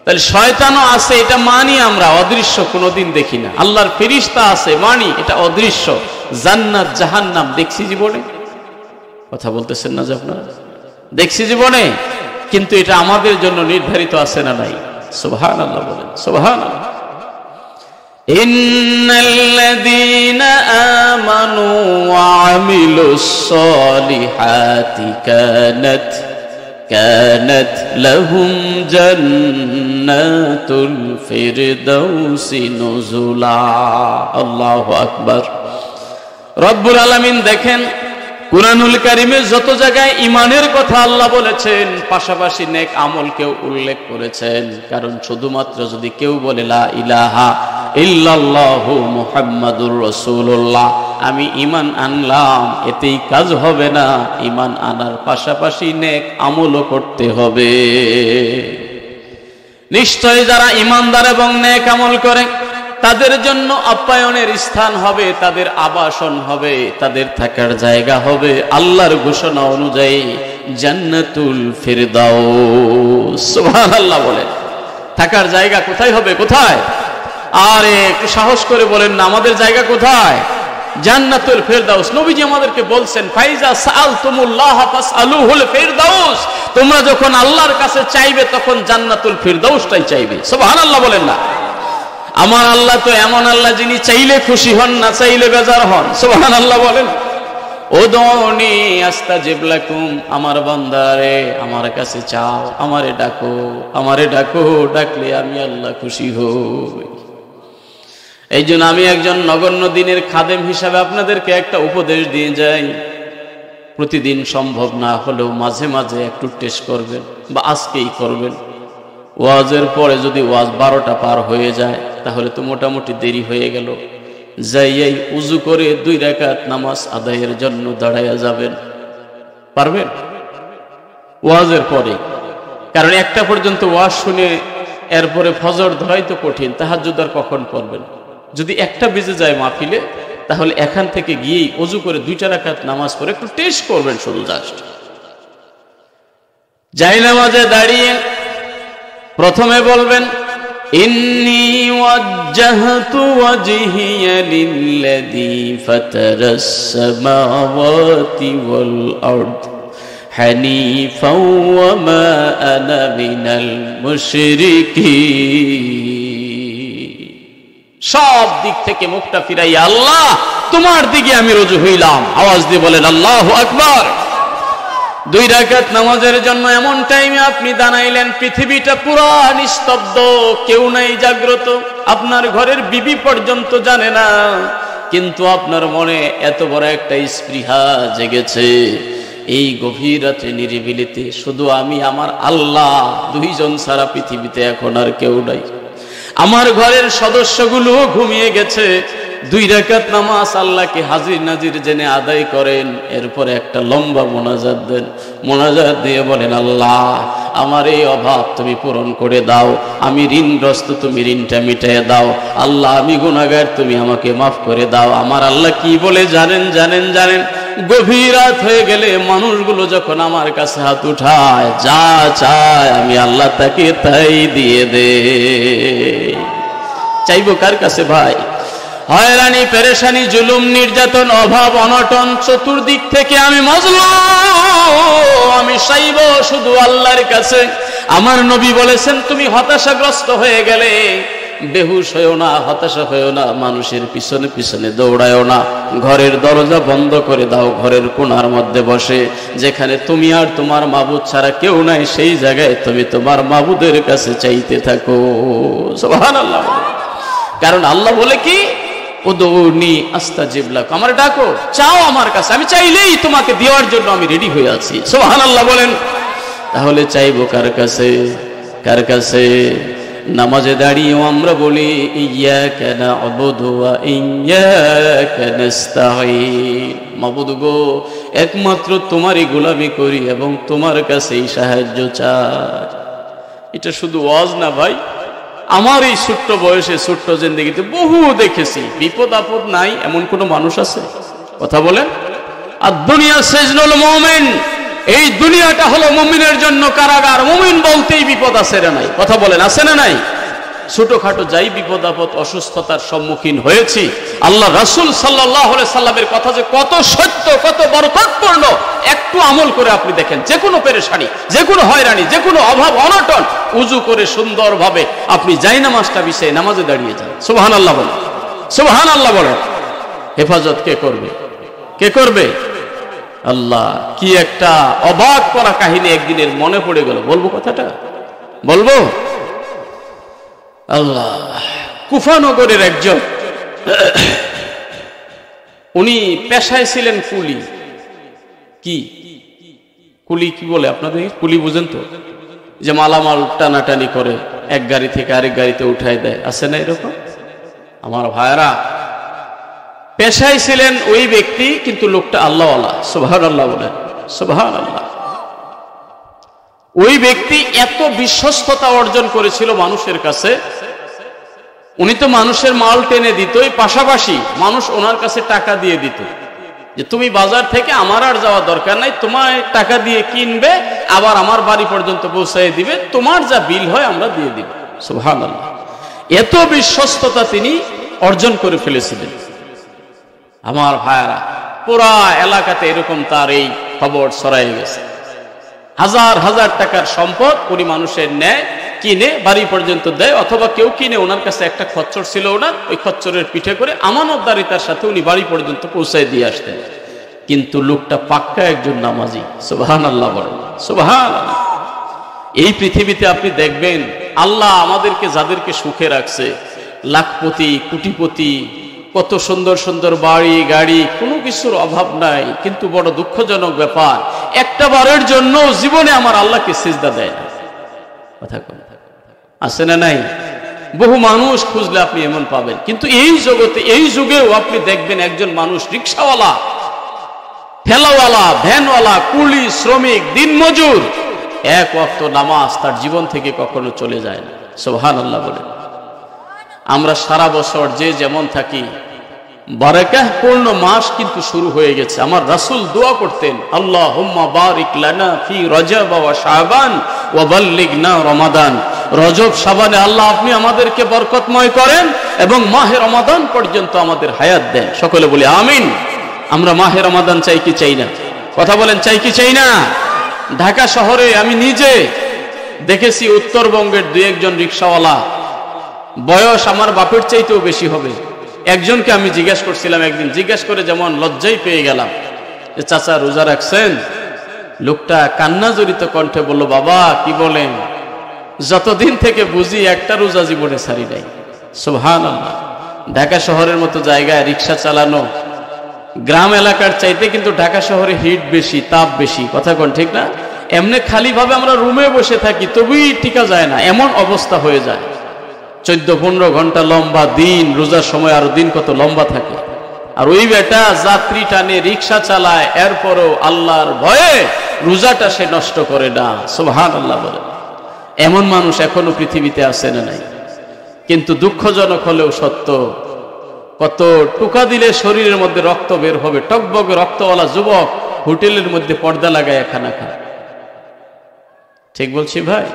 তাহলে শয়তানও আছে এটা মানি আমরা, অদৃশ্য, কোনোদিন দেখি না। আল্লাহর ফেরেশতা আছে মানি, এটা অদৃশ্য। জান্নাত জাহান্নাম দেখছি জীবনে? কথা বলতেছেন না যে আপনারা? দেখছি জীবনে, কিন্তু এটা আমাদের জন্য নির্ধারিত আছে না নাই? সুবহানাল্লাহ বলেন, সুবহানাল্লাহ। ইন্নাল্লাযীনা আমানু ওয়া আমিলুস সলিহাতি কানাত লাহুম জান্নাতুল ফিরদাউসি নুজুলা। আল্লাহু আকবার। রব্বুল আলামিন দেখেন কুরআনুল কারীমে যত জায়গায় ঈমানের কথা আল্লাহ বলেছেন, পাশাপাশি নেক আমলকেও উল্লেখ করেছেন। কারণ শুধুমাত্র যদি কেউ বলে লা ইলাহা ইল্লাল্লাহু মুহাম্মাদুর রাসূলুল্লাহ, আমি ঈমান আনলাম, এতেই কাজ হবে না। ঈমান আনার পাশাপাশি নেক আমলও করতে হবে। নিশ্চয় যারা ঈমানদার এবং নেক আমল করে তাদের জন্য আপ্যায়নের স্থান হবে, তাদের আবাসন হবে, তাদের থাকার জায়গা হবে আল্লাহর ঘোষণা অনুযায়ী জান্নাতুল ফিরদাউস। সুবহানাল্লাহ বলেন। থাকার জায়গা কোথায় হবে? কোথায়? আরে একটু সাহস করে বলেন না, আমাদের জায়গা কোথায়? জান্নাতুল ফিরদাউস। নবীজি আমাদেরকে বলছেন, ফাইজা সাআলতুমুল্লাহ ফাসআলুহুল ফিরদাউস, তোমরা যখন আল্লাহর কাছে চাইবে তখন জান্নাতুল ফিরদাউসটাই চাইবে। সুবহানাল্লাহ বলেন না। আমার আল্লাহ তো এমন আল্লাহ যিনি চাইলে খুশি হন, না চাইলে বেজার হন। সুবহানাল্লাহ বলেন। উদউনি আস্তাজিব লাকুম, আমার বান্দারে আমার কাছে চাও, আমারে ডাকো, আমারে ডাকো, ডাকলে আমি আল্লাহ খুশি হই। এই জন্য আমি একজন নগণ্য দিনের খাদেম হিসাবে আপনাদেরকে একটা উপদেশ দিয়ে যাই, প্রতিদিন সম্ভব না হলেও মাঝে মাঝে একটু টেস্ট করবেন, বা আজকেই করবেন। ওয়াজের পরে যদি ওয়াজ 12টা পার হয়ে যায় তাহলে তো মোটামুটি দেরি হয়ে গেল। যাইয়াই উজু করে 2 রাকাত নামাজ আদায়ের জন্য দাঁড়াইয়া যাবেন। পারবেন? ওয়াজের পরে, কারণ 1টা পর্যন্ত ওয়াজ শুনে এরপরে ফজর ধরাই তো কঠিন, তাহাজ্জুদ আর কখন পড়বেন? যদি 1টা বেজে যায় মাহফিলে, তাহলে এখান থেকে গিয়েই ওযু করে 2টা রাকাত নামাজ পড়ে একটু টেস্ট করবেন, শুধু জাস্ট। যাই নামাজে দাঁড়িয়ে প্রথমে বলবেন, ইন্নী ওয়াজ্জাহতু ওয়াজহিয়া লিল্লাযী ফাতারাস সামাওয়াতি ওয়াল আরদ হানিফাও ওয়া মা আনা মিনাল মুশরিকিন। সব দিক থেকে মুখটা ফিরাইয়া আল্লাহ তোমার দিকে আমি রুজু হইলাম। আওয়াজ দিয়ে বলেন আল্লাহু আকবার। 2 রাকাত নামাজের জন্য এমন টাইমে আপনি দাঁড়াইলেন, পৃথিবীটা পুরো নিস্তব্ধ, কেউ নাই জাগ্রত, আপনার ঘরের বিবি পর্যন্ত জানে না, কিন্তু আপনার মনে এত বড় একটা স্পৃহা জেগেছে। এই গভীর রাতে নিরিবিলিতে শুধু আমি, আমার আল্লাহ, 2 জন ছাড়া পৃথিবীতে এখন আর কেউ নাই। আমার ঘরের সদস্যগুলো ঘুমিয়ে গেছে। 2 রাকাত নামাজ আল্লাহকে হাজির নাজির জেনে আদায় করেন, এরপরে একটা লম্বা মোনাজাত দেন। মোনাজাত দিয়ে বলেন, আল্লাহ আমার এই অভাব তুমি পূরণ করে দাও, আমি ঋণগ্রস্ত, তুমি ঋণটা মিটিয়ে দাও। আল্লাহ আমি গুনাহগার, তুমি আমাকে মাফ করে দাও। আমার আল্লাহ কি বলে জানেন? গভীর রাত হয়ে গেলে মানুষগুলো যখন আমার কাছে হাত উঠায়, যা চায় আমি আল্লাহ তাকে তাই দিয়ে দে। চাইবো কার কাছে ভাই? হয়রানি, পেরেশানি, জুলুম, নির্যাতন, অভাব, অনটন, চতুর্দিক থেকে আমি মজলুম, আমি চাইবো শুধু আল্লাহর কাছে। আমার নবী বলেছেন, তুমি হতাশাগ্রস্ত হয়ে গেলে বেহুশ হয়েও না, হতাশা হয়েও না, মানুষের পিছনে পিছনে দৌড়ায়ও না, ঘরের দরজা বন্ধ করে দাও, ঘরের কোণার মধ্যে বসে, যেখানে তুমি আর তোমার মাবুদ ছাড়া কেউ নাই, সেই জায়গায় তুমি তোমার মাবুদের কাছে চাইতে থাকো। সুবহানাল্লাহ। কারণ আল্লাহ বলে কি, উদউনি আস্তাজিব লাকুম, আমার ডাকো, চাও আমার কাছে, আমি চাইলেই তোমাকে দেওয়ার জন্য আমি রেডি হয়ে আছি। সুবহানাল্লাহ বলেন। তাহলে চাইবো কার কাছে? কার কাছে? নামাজে দাঁড়িয়েও আমরা বলি, ইয়্যাকা না'বুদু ওয়া ইয়্যাকা নাস্তাঈন, মাবুদ গো একমাত্র তোমারই গোলামি করি এবং তোমার কাছেই সাহায্য চাই। এটা শুধু ওয়াজ না ভাই, আমার এই ছোট্ট বয়সে, ছোট্ট জিন্দেগিতে বহু দেখেছি, বিপদ আপদ নাই এমন কোন মানুষ আছে? কথা বলেন। আর দুনিয়া সিজনুল মুমিন, এই দুনিয়াটা হলো মুমিনের জন্য কারাগার। মুমিন বলতেই বিপদ আছে না নাই? কথা বলেন, আছে না নাই? ছোটখাটো যাই বিপদ আপদ, অসুস্থতার সম্মুখীন হয়েছি, আল্লাহ রাসূল সাল্লাল্লাহু আলাইহি সাল্লামের কথা যে কত সত্য, কত বরকতপূর্ণ, একটু আমল করে আপনি দেখেন, যে কোনো পেরেশানি, যে কোনো হয়রানি, যে কোনো অভাব অনটন, উজু করে সুন্দরভাবে আপনি জায়নামাজটা বিছিয়ে নামাজে দাঁড়িয়ে যান। সুবহানাল্লাহ বলেন, সুবহানাল্লাহ বলেন। হেফাজত কে করবে? কে করবে? আল্লাহ। কি একটা অবাক করা কাহিনী একদিনের মনে পড়ে গেল, বলবো কথাটা? বলবো? আল্লাহ, কুফা নগরের একজন, উনি পেশায় ছিলেন কুলি। কি কুলি কি বলে আপনাদের? কুলি বুঝেন তো? যে মালামাল টানাটানি করে, এক গাড়ি থেকে আরেক গাড়িতে উঠায় দেয়, আছে না এরকম? আমার ভাইরা, পেশায় ছিলেন ওই ব্যক্তি, কিন্তু লোকটা আল্লাহওয়ালা। সুবহানাল্লাহ বলেন, সুবহানাল্লাহ। ওই ব্যক্তি এত বিশ্বস্ততা অর্জন করেছিল মানুষের কাছে, উনি তো মানুষের মাল টেনে দিতই, পাশাপাশি মানুষ ওনার কাছে টাকা দিয়ে দিত যে তুমি বাজার থেকে আমার আর যাওয়া দরকার নাই, তোমায় টাকা দিয়ে কিনবে, আবার আমার বাড়ি পর্যন্ত পৌঁছায় দিবে, তোমার যা বিল হয় আমরা দিয়ে দিব। সুবহানাল্লাহ, এত বিশ্বস্ততা তিনি অর্জন করে ফেলেছিলেন। আমার ভাইরা, পুরা এলাকাতে এরকম তার এই খবর ছড়াই গেছে। হাজার হাজার টাকার সম্পদ উনি মানুষের নেয়, কিনে বাড়ি পর্যন্ত দেয়, অথবা কেউ কিনে ওনার কাছে একটা খচ্চর ছিল ওনার, ওই খচ্চরের পিঠে করে আমানতদারিতার সাথে উনি বাড়ি পর্যন্ত পৌঁছায় দিয়ে আসতেন। কিন্তু লোকটা পাক্কা একজন নামাজি। সুবহানাল্লাহ বলেন, সুবহানাল্লাহ। এই পৃথিবীতে আপনি দেখবেন আল্লাহ আমাদেরকে যাদেরকে সুখে রাখছে, লাখপতি, কোটিপতি, কত সুন্দর সুন্দর বাড়ি গাড়ি, কোনো কিছুর অভাব নাই, কিন্তু বড় দুঃখজনক ব্যাপার, একটা বারের জন্য জীবনে আমার আল্লাহকে সিজদা দেয় না। কথা আছে না নাই? বহু মানুষ খুঁজলে আপনি এমন পাবেন, কিন্তু এই জগতে, এই যুগেও আপনি দেখবেন একজন মানুষ, রিক্সাওয়ালা, ঠেলাওয়ালা, ভ্যানওয়ালা, কুলি, শ্রমিক, দিনমজুর, এক ওয়াক্ত নামাজ তার জীবন থেকে কখনো চলে যায় না। সুবহানাল্লাহ বলেন। আমরা সারা বছর যে যেমন থাকি, বারাকাহ পূর্ণ মাস কিন্তু শুরু হয়ে গেছে। আমার রাসূল দোয়া করতেন, আল্লাহুম্মা বারিক লানা ফি রজব ওয়া শাবান ওয়া বাল্লিগনা রমাদান। রজব শাবানে আল্লাহ আপনি আমাদেরকে বরকতময় করেন এবং মাহে রমাদান পর্যন্ত আমাদের হায়াত দেন। সকলে বলি আমিন। আমরা মাহে রমাদান চাই কি চাই না? কথা বলেন, চাই কি চাই না? ঢাকা শহরে আমি নিজে দেখেছি উত্তরবঙ্গের দুই একজন রিক্সাওয়ালা, বয়স আমার বাপের চাইতেও বেশি হবে। একজনকে আমি জিজ্ঞেস করছিলাম একদিন, জিজ্ঞেস করে যেমন লজ্জাই পেয়ে গেলাম যে চাচা রোজা রাখছেন? লোকটা কান্না জড়িত কণ্ঠে বলল, বাবা কি বলেন, যতদিন থেকে বুঝি একটা রোজা জীবনে ছাড়ি নাই। সুবহানাল্লাহ। ঢাকা শহরের মতো জায়গায় রিক্সা চালানো, গ্রাম এলাকার চাইতে কিন্তু ঢাকা শহরে হিট বেশি, তাপ বেশি। কথা কোন ঠিক না? এমনি খালি ভাবে আমরা রুমে বসে থাকি, তবুই টিকা যায় না, এমন অবস্থা হয়ে যায়। 14-15 ঘন্টা লম্বা দিন, রোজার সময় আরো দিন কত লম্বা থাকে। আর ওই বেটা যাত্রী টানে রিক্সা চালায়, এরপরও আল্লাহর ভয়ে রোজাটা সে নষ্ট করে না। সুবহানাল্লাহ বলে। এমন মানুষ এখনো পৃথিবীতে আছে না নাই? কিন্তু দুঃখজনক হলেও সত্য, কত টুকা দিলে শরীরের মধ্যে রক্ত বের হবে। টকবগে রক্তওয়ালা যুবক হোটেলের মধ্যে পর্দা লাগায় খানা খায়। ঠিক বলছি ভাই?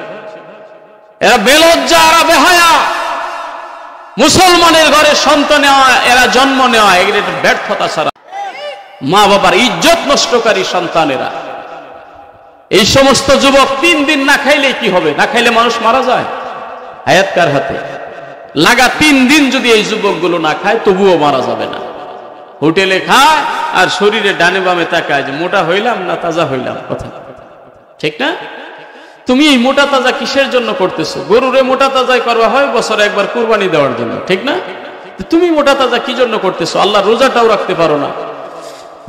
এরা বেলজ্জা, এরা বেহায়া। মুসলমানের ঘরে সন্তান নেওয়া, এরা জন্ম নেওয়া, এগুলো ব্যর্থতা ছাড়া। মা বাবার ইজ্জত নষ্টকারী সন্তানেরা। এই সমস্ত যুবক 3 দিন না খাইলে কি হবে? না খাইলে মানুষ মারা যায়। হায়াত কার হাতে? লাগা 3 দিন যদি এই যুবকগুলো না খায় তবুও মারা যাবে না। হোটেলে খায় আর শরীরে ডানে বামে তাকায় যে মোটা হইলাম না তাজা হইলাম। কথা ঠিক না? তুমি এই মোটা তাজা কিসের জন্য করতেছো? গরুরে মোটা তাজাই করবা হয় বছরে একবার কুরবানি দেওয়ার জন্য, ঠিক না? তুমি মোটা তাজা কি জন্য করতেছো? আল্লাহ রোজাটাও রাখতে পারো না।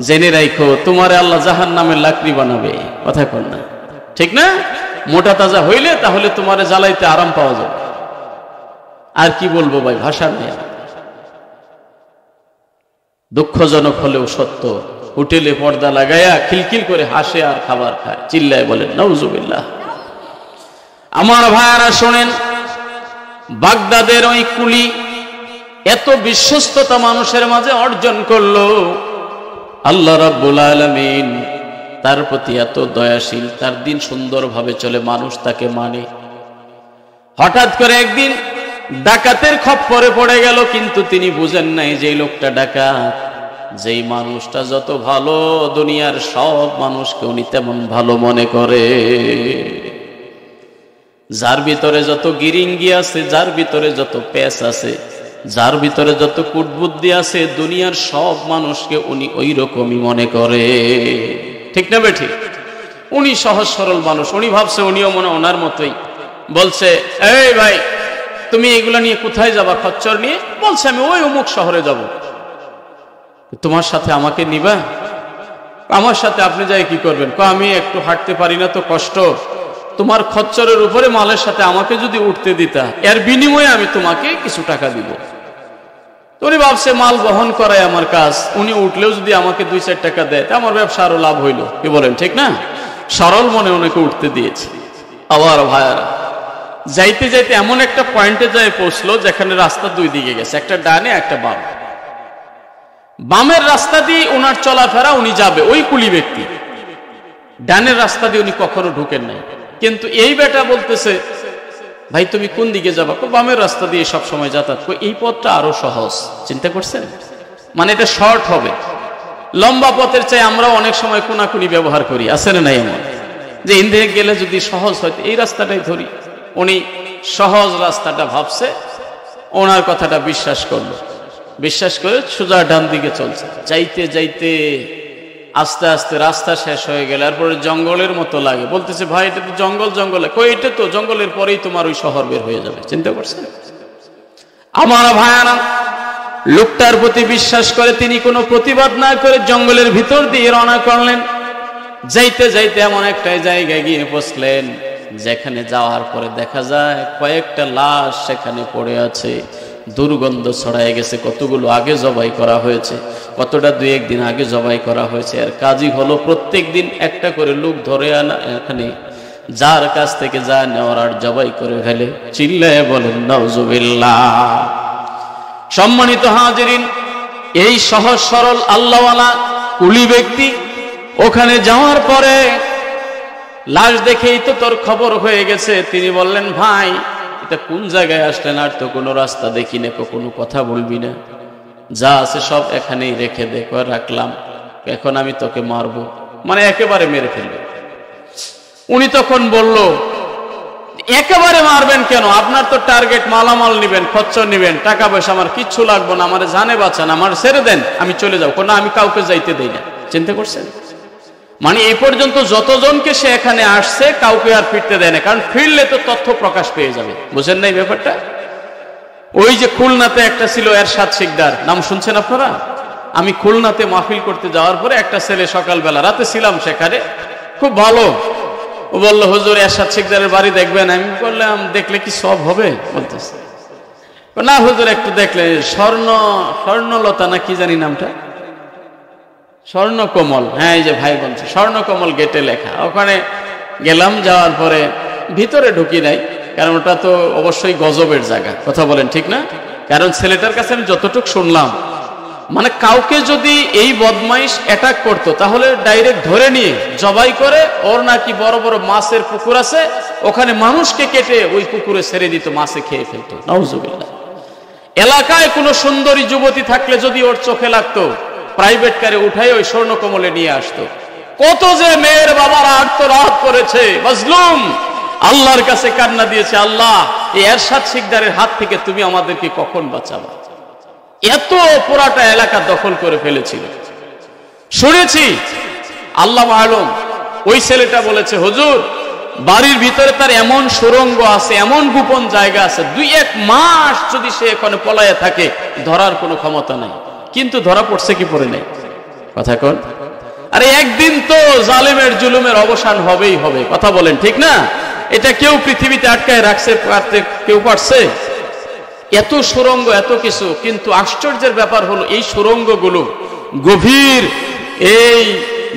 জেনে রাখো, তোমারে আল্লাহ জাহান্নামের লাকড়ি বানাবে। কথা কর না, ঠিক না? মোটা তাজা হইলে তাহলে তোমারে জ্বালাইতে আরাম পাওয়া যাবে। আর কি বলবো ভাই, ভাষা নেই। দুঃখজনক হলেও সত্য, হোটেলে পর্দা লাগাইয়া খিলখিল করে হাসে আর খাবার খায়, চিল্লায় বলেন নাউজুবিল্লাহ। আমার ভাইয়ারা শোনেন, বাগদাদের ওই কুলি এত বিশ্বস্ততা মানুষের মাঝে অর্জন করলো, আল্লাহ রাব্বুল আলামিন তার প্রতি এত দয়াশীল, তার দিন সুন্দরভাবে চলে, মানুষ তাকে মানে। হঠাৎ করে একদিন ডাকাতের খপ্পরে পড়ে গেল, কিন্তু তিনি বুঝেন নাই যে লোকটা ডাকাত। যেই মানুষটা যত ভালো, দুনিয়ার সব মানুষকে উনি তেমন ভালো মনে করে। যার ভিতরে যত গিরিঙ্গি আছে, যার ভিতরে যত পেশ আছে, যার ভিতরে যত কুটবুদ্ধি আছে, দুনিয়ার সব মানুষকে উনি ওই রকমই মনে করে। ঠিক না বেঠি? উনি সহজ সরল মানুষ, উনি ভাবছে উনিও মনে ওনার মতোই। বলছে, এই ভাই তুমি এগুলা নিয়ে কোথায় যাবা? খচ্চর নিয়ে? বলছে আমি ওই অমুক শহরে যাব। তোমার সাথে আমাকে নিবা? আমার সাথে আপনি যাই কি করবেন? আমি একটু হাঁটতে পারি না, তো কষ্ট। তোমার খচ্চরের উপরে মালের সাথে আমাকে যদি উঠতে দিতা, এর বিনিময়ে আমি তোমাকে কিছু টাকা দিব। উনি ভাবছে মাল বহন করাই আমার কাজ, উনি উঠলেও যদি আমাকে 2-4 টাকা দেয় তা আমার ব্যবসা আরো লাভ হইল। কি বলেন, ঠিক না? সরল মনে ওনাকে উঠতে দিয়েছে। আবার ভাইয়ারা, যাইতে যাইতে এমন একটা পয়েন্টে যায় পৌঁছলো যেখানে রাস্তা দুই দিকে গেছে, একটা ডানে একটা বাম। বামের রাস্তা দিয়ে ওনার চলাফেরা, উনি যাবে, ওই কুলি ব্যক্তি। ডানের রাস্তা দিয়ে উনি কখনো ঢুকেন নাই। কিন্তু এই বেটা বলতেছে, ভাই তুমি কোন দিকে যাবা? বামের রাস্তা দিয়ে সব সময় যাতায়াত করি, এই পথটা আরো সহজ। চিন্তা করছেন? মানে এটা শর্ট হবে। লম্বা পথের চাই আমরা অনেক সময় কোনাকুনি ব্যবহার করি, আছে না নাই? এমন যে ইন্দিরে গেলে যদি সহজ হয় এই রাস্তাটাই ধরি। উনি সহজ রাস্তাটা ভাবছে, ওনার কথাটা বিশ্বাস করলো, বিশ্বাস করে সোজা ডান দিকে চলছে। যাইতে যাইতে আস্তে আস্তে রাস্তা শেষ হয়ে গেল, এরপরে জঙ্গলের মতো লাগে। বলতেছে, ভাই এটা তো জঙ্গল জঙ্গল। কই এটা তো জঙ্গলের পরেই তোমার ওই শহর বের হয়ে যাবে। চিন্তা করছেন? আমার ভাইয়ারা, লোকটার প্রতি বিশ্বাস করে তিনি কোনো প্রতিবাদ না করে জঙ্গলের ভিতর দিয়ে রওনা করলেন। যাইতে যাইতে এমন একটা জায়গায় গিয়ে পৌঁছলেন যেখানে যাওয়ার পরে দেখা যায় কয়েকটা লাশ সেখানে পড়ে আছে। দুর্গন্ধ ছড়ায় গেছে। কতগুলো আগে জবাই করা হয়েছে, কতটা দুই একদিন আগে জবাই করা হয়েছে। আর কাজই হলো প্রত্যেক দিন একটা করে লোক ধরে আনা, এখানে যার কাছ থেকে যা নেওয়ার আর জবাই করে ফেলে। চিল্লায় বলেন নাউজুবিল্লাহ। সম্মানিত হাজিরিন, এই সহজ সরল আল্লাহওয়ালা কুলি ব্যক্তি ওখানে যাওয়ার পরে লাশ দেখেই তো তোর খবর হয়ে গেছে। তিনি বললেন, ভাই এটা কোন জায়গায় আসলেন? আর তো কোনো রাস্তা দেখি না, কোনো কথা বলবি না, যা আছে সব এখানেই রেখে দে। রাখলাম, এখন আমি তোকে মারবো, মানে একেবারে মেরে ফেলবে। উনি তখন বলল, একেবারে মারবেন কেন? আপনার তো টার্গেট মালামাল নিবেন, খচ্চর নিবেন, টাকা পয়সা আমার কিচ্ছু লাগবো না, আমার জানে বাঁচান, আমার ছেড়ে দেন, আমি চলে যাবো। কোনো আমি কাউকে যাইতে দেই না। চিন্তা করছেন? মানে এই পর্যন্ত যতজনকে সে এখানে আসছে কাউকে আর ফিরতে দেয় না, কারণ ফিরলে তো তথ্য প্রকাশ পেয়ে যাবে। বুঝেন নাই ব্যাপারটা? ওই যে খুলনাতে একটা ছিল এরশাদ শিকদার, নাম শুনছেন আপনারা? আমি খুলনাতে মাহফিল করতে যাওয়ার পরে একটা ছেলে সকালবেলা, রাতে ছিলাম সেখানে, খুব ভালো। ও বললো, হুজুর এরশাদ শিকদারের বাড়ি দেখবেন। আমি বললাম, দেখলে কি সব হবে? বলতেছে, না হুজুর একটু দেখলে। স্বর্ণলতা না কি জানি নামটা, স্বর্ণকমল, হ্যাঁ এই যে ভাই বলছে স্বর্ণকমল গেটে লেখা। ওখানে গেলাম, যাওয়ার পরে ভিতরে ঢুকি নাই, কারণ ওটা তো অবশ্যই গজবের জায়গা। কথা বলেন ঠিক না? কারণ ছেলেটার কাছে আমি যতটুকু শুনলাম, মানে কাউকে যদি এই বদমাইশ অ্যাটাক করতো তাহলে ডাইরেক্ট ধরে নিয়ে জবাই করে, ওর নাকি বড় বড় মাছের পুকুর আছে, ওখানে মানুষকে কেটে ওই পুকুরে ছেড়ে দিত, মাছে খেয়ে ফেলতো। নাউজুবিল্লাহ। এলাকায় কোনো সুন্দরী যুবতী থাকলে যদি ওর চোখে লাগতো, প্রাইভেট কারে উঠাই ওই স্বর্ণকমলে নিয়ে আসতো। কত যে মেয়ের বাবারা আত্মরাত করেছে, মজলুম, আল্লাহর কাছে কান্না দিয়েছে, আল্লাহ এই এরশাদ শিকদারের হাত থেকে তুমি আমাদেরকে কখন বাঁচাবা। এত পুরাটা এলাকা দখল করে ফেলেছিল। শুনেছি, আল্লাহ মালুম, ওই ছেলেটা বলেছে, হুজুর বাড়ির ভিতরে তার এমন সুরঙ্গ আছে, এমন গোপন জায়গা আছে, 2-1 মাস যদি সে এখানে পলায়ে থাকে ধরার কোনো ক্ষমতা নাই। কিন্তু ধরা পড়ছে কি পড়ে নাই? কথা কোন? আরে একদিন তো জালেমের জুলুমের অবসান হবেই হবে। কথা বলেন ঠিক না? এটা কেউ পৃথিবীতে আটকায় রাখছে কেউ পারছে? এত সুরঙ্গ, এত কিছু। কিন্তু আশ্চর্যের ব্যাপার হলো এই সুরঙ্গগুলো গভীর, এই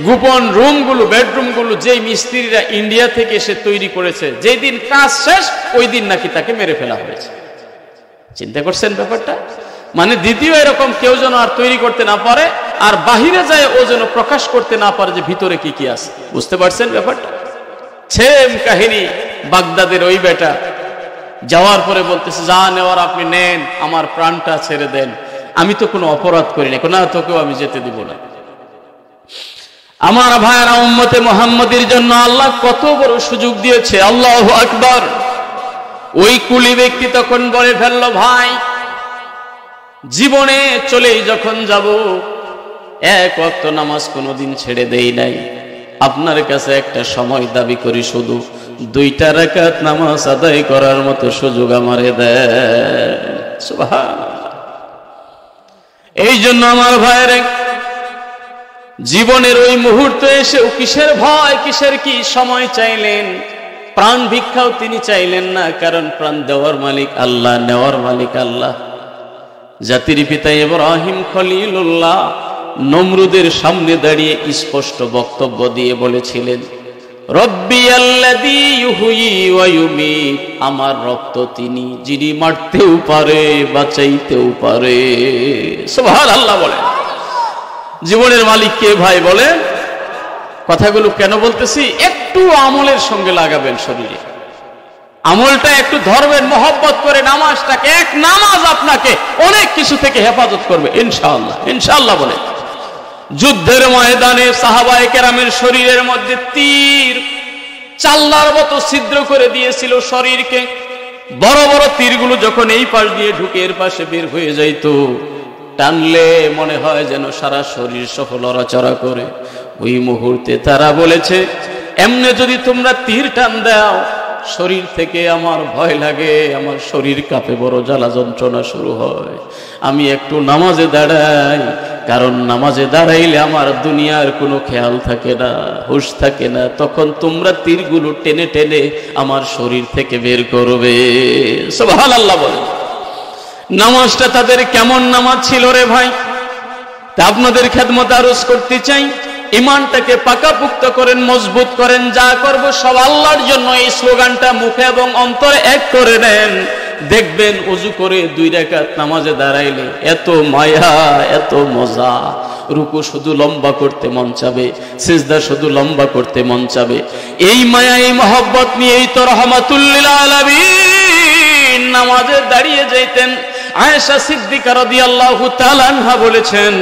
গোপন রুমগুলো, বেডরুমগুলো যেই মিস্ত্রিরা ইন্ডিয়া থেকে এসে তৈরি করেছে, যেই দিন কাজ শেষ ওই দিন নাকি তাকে মেরে ফেলা হয়েছে। চিন্তা করছেন ব্যাপারটা? মানে দ্বিতীয় এরকম কেউ যেন আর তৈরি করতে না পারে, আর বাহিরে যায় ও যেন প্রকাশ করতে না পারে যে ভিতরে কি কি আছে। বুঝতে পারছেন ব্যাপারটা? সেম কাহিনী বাগদাদের ওই বেটা যাওয়ার পরে বলতেছে, যা নেওয়ার আপনি নেন, আমার প্রাণটা ছেড়ে দেন, আমি তো কোনো অপরাধ করি না, না তোকেও আমি যেতে দিব না। আমার ভাইয়েরা, উম্মতে মুহাম্মাদের জন্য আল্লাহ কত বড় সুযোগ দিয়েছে। আল্লাহু আকবার। ওই কুলি ব্যক্তি তখন বলে ফেললো, ভাই জীবনে চলেই যখন যাব, এক ওয়াক্ত নামাজ কোনোদিন ছেড়ে দেই নাই, আপনার কাছে একটা সময় দাবি করি, শুধু 2 রাকাত নামাজ আদায় করার মতো সুযোগ আমারে দেন। সুবহানাল্লাহ। এই জন্য আমার ভাইরে, জীবনের ওই মুহূর্তে এসে কিসের ভয়, কিসের কি সময় চাইলেন? প্রাণ ভিক্ষাও তিনি চাইলেন না, কারণ প্রাণ দেওয়ার মালিক আল্লাহ, নেওয়ার মালিক আল্লাহ। জাতির পিতা ইব্রাহিম খলিলুল্লাহ নমরুদের সামনে দাঁড়িয়ে স্পষ্ট বক্তব্য দিয়ে বলেছিলেন, রব্বিয়াল্লাযী ইউহয়ী ওয়া ইউমীত, আমার রব তো তিনি যিনি মারতেও পারে বাঁচাইতেও পারে। সুবহানাল্লাহ বলেন। জীবনের মালিক কে ভাই বলেন? কথাগুলো কেন বলতেছি? একটু আমলের সঙ্গে লাগাবেন, শরীরে আমলটা একটু ধরবেন, মহব্বত করে নামাজটাকে। এক নামাজ আপনাকে অনেক কিছু থেকে হেফাজত করবে ইনশাআল্লাহ। ইনশাআল্লাহ বলে। যুদ্ধের ময়দানে সাহাবায়ে কেরামের শরীরের মধ্যে তীর চাল্লার মতো ছিদ্র করে দিয়েছিল শরীরকে। বড় বড় তীরগুলো যখন এই পাশ দিয়ে ঢুকে এর পাশে বের হয়ে যাইত, টানলে মনে হয় যেন সারা শরীর সহ লড়াচড়া করে। ওই মুহূর্তে তারা বলেছে, এমনে যদি তোমরা তীর টান দাও শরীর থেকে আমার ভয় লাগে, আমার শরীর কাঁপে, বড় জ্বালা যন্ত্রণা শুরু হয়। আমি একটু নামাজে দাঁড়াই, কারণ নামাজে দাঁড়াইলে আমার দুনিয়ার কোনো খেয়াল থাকে না, হুঁশ থাকে না। তখন তোমরা তীরগুলো টেনে টেনে আমার শরীর থেকে বের করবে। সুবহানাল্লাহ বলে। নামাজটা তাদের কেমন নামাজ ছিল রে ভাই? তা আপনাদের খেদমত আরজ করতে চাই, ইমানটাকে পাকাপুক্ত করেন, মজবুত করেন। যা করব সব আল্লাহর জন্য, এই স্লোগানটা মুখে এবং অন্তরে এক করে নেন। দেখবেন ওযু করে 2 রাকাত নামাজে দাঁড়াইলে এত মায়া, এত মজা। রুকু শুধু লম্বা করতে মন চাবে, সিজদা শুধু লম্বা করতে মন চাবে। এই মায়া, এই মহব্বত নিয়েই তো রাহমাতুল লিল আলামিন নামাজে দাঁড়িয়ে যাইতেন। আয়েশা সিদ্দিকা রাদিয়াল্লাহু তাআলা আনহা বলেছেন,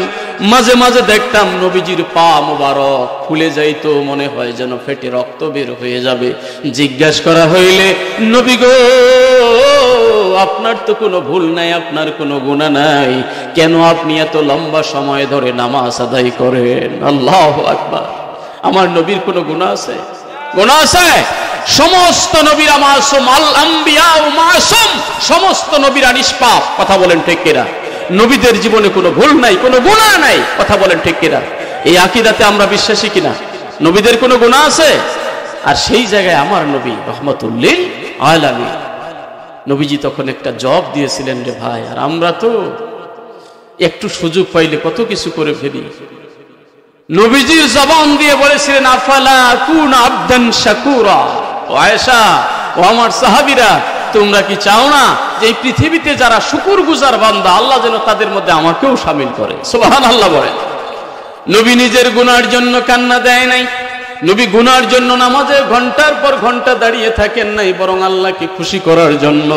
মাঝে মাঝে দেখতাম নবীজির পা মোবারক ফুলে যাইতো, মনে হয় যেন ফেটে রক্ত বের হয়ে যাবে। জিজ্ঞাসা করা হইলে, নবী গো আপনার তো কোনো ভুল নাই, আপনার কোনো গুনাহ নাই, কেন আপনি এত লম্বা সময় ধরে নামাজ আদায় করেন? আল্লাহু আকবার। আমার নবীর কোনো গুনাহ আছে? গুনাহ আছে? সমস্ত নবীরা মাসুম, আল আম্বিয়া মাসুম, সমস্ত নবীরা নিষ্পাপ। কথা বলেন ঠিক কিনা? নবীদের জীবনে কোনো ভুল নাই, কোনো গুনাহ নাই। কথা বলেন ঠিক কিনা? এই আকীদাতে আমরা বিশ্বাসী কিনা? নবীদের কোনো গুনাহ আছে? আর সেই জায়গায় আমার নবী রাহমাতুল লিল আলামিন, নবীজি তখন একটা জবাব দিয়েছিলেন রে ভাই। আর আমরা তো একটু সুযোগ পাইলে কত কিছু করে ফেলি। নবীজির জবান দিয়ে বলেছিলেন, আফালা কুনা আবদান শাকুরা। ও আয়েশা, ও আমার সাহাবীরা, তোমরা কি চাও না যে এই পৃথিবীতে যারা শুকরগুজার বান্দা, আল্লাহ যেন তাদের মধ্যে আমাকেও শামিল করে? সুবহানাল্লাহ বলেন। নবী নিজের গুনার জন্য কান্না দেয় নাই, নবী গুনার জন্য নামাজে ঘন্টার পর ঘন্টা দাঁড়িয়ে থাকেন নাই, বরং আল্লাহকে খুশি করার জন্য,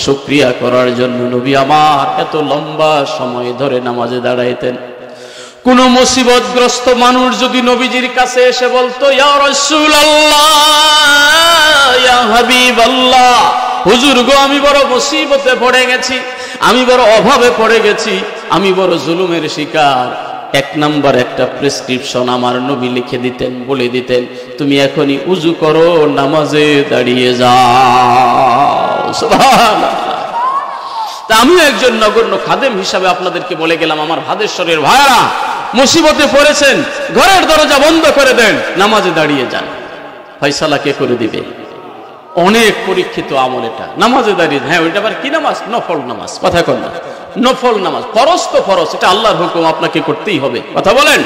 শুকরিয়া করার জন্য নবী আমার এত লম্বা সময় ধরে নামাজে দাঁড়াইতেন। কোন মুসিবতগ্রস্ত মানুষ যদি নবীজির কাছে এসে বলতো, ইয়া রাসূলুল্লাহ, ইয়া হাবিবাল্লাহ, হুজুর গো আমি বড় মুসিবতে পড়ে গেছি, আমি বড় অভাবে পড়ে গেছি, আমি বড় জুলুমের শিকার, 1 নাম্বার একটা প্রেসক্রিপশন আমার নবী লিখে দিতেন, বলে দিতেন, তুমি এখনই উযু করো, নামাজে দাঁড়িয়ে যাও। সুবহানাল্লাহ। তা আমি একজন নগণ্য খাদেম হিসাবে আপনাদেরকে বলে গেলাম, আমার ভাদেশ্বরের ভাইরা মুসিবতে পড়েছেন, ঘরের দরজা বন্ধ করে দেন, নামাজে দাঁড়িয়ে যান। ফয়সালা কে করে দিবে? অনেক পরীক্ষিত আমল এটা, নামাজে দাঁড়িয়ে। হ্যাঁ, ওইটা আবার কি নামাজ? নফল নামাজ। কথা কন না, নফল নামাজ। ফরজ তো ফরজ, এটা আল্লাহর হুকুম, আপনাকে করতেই হবে। কথা বলেন।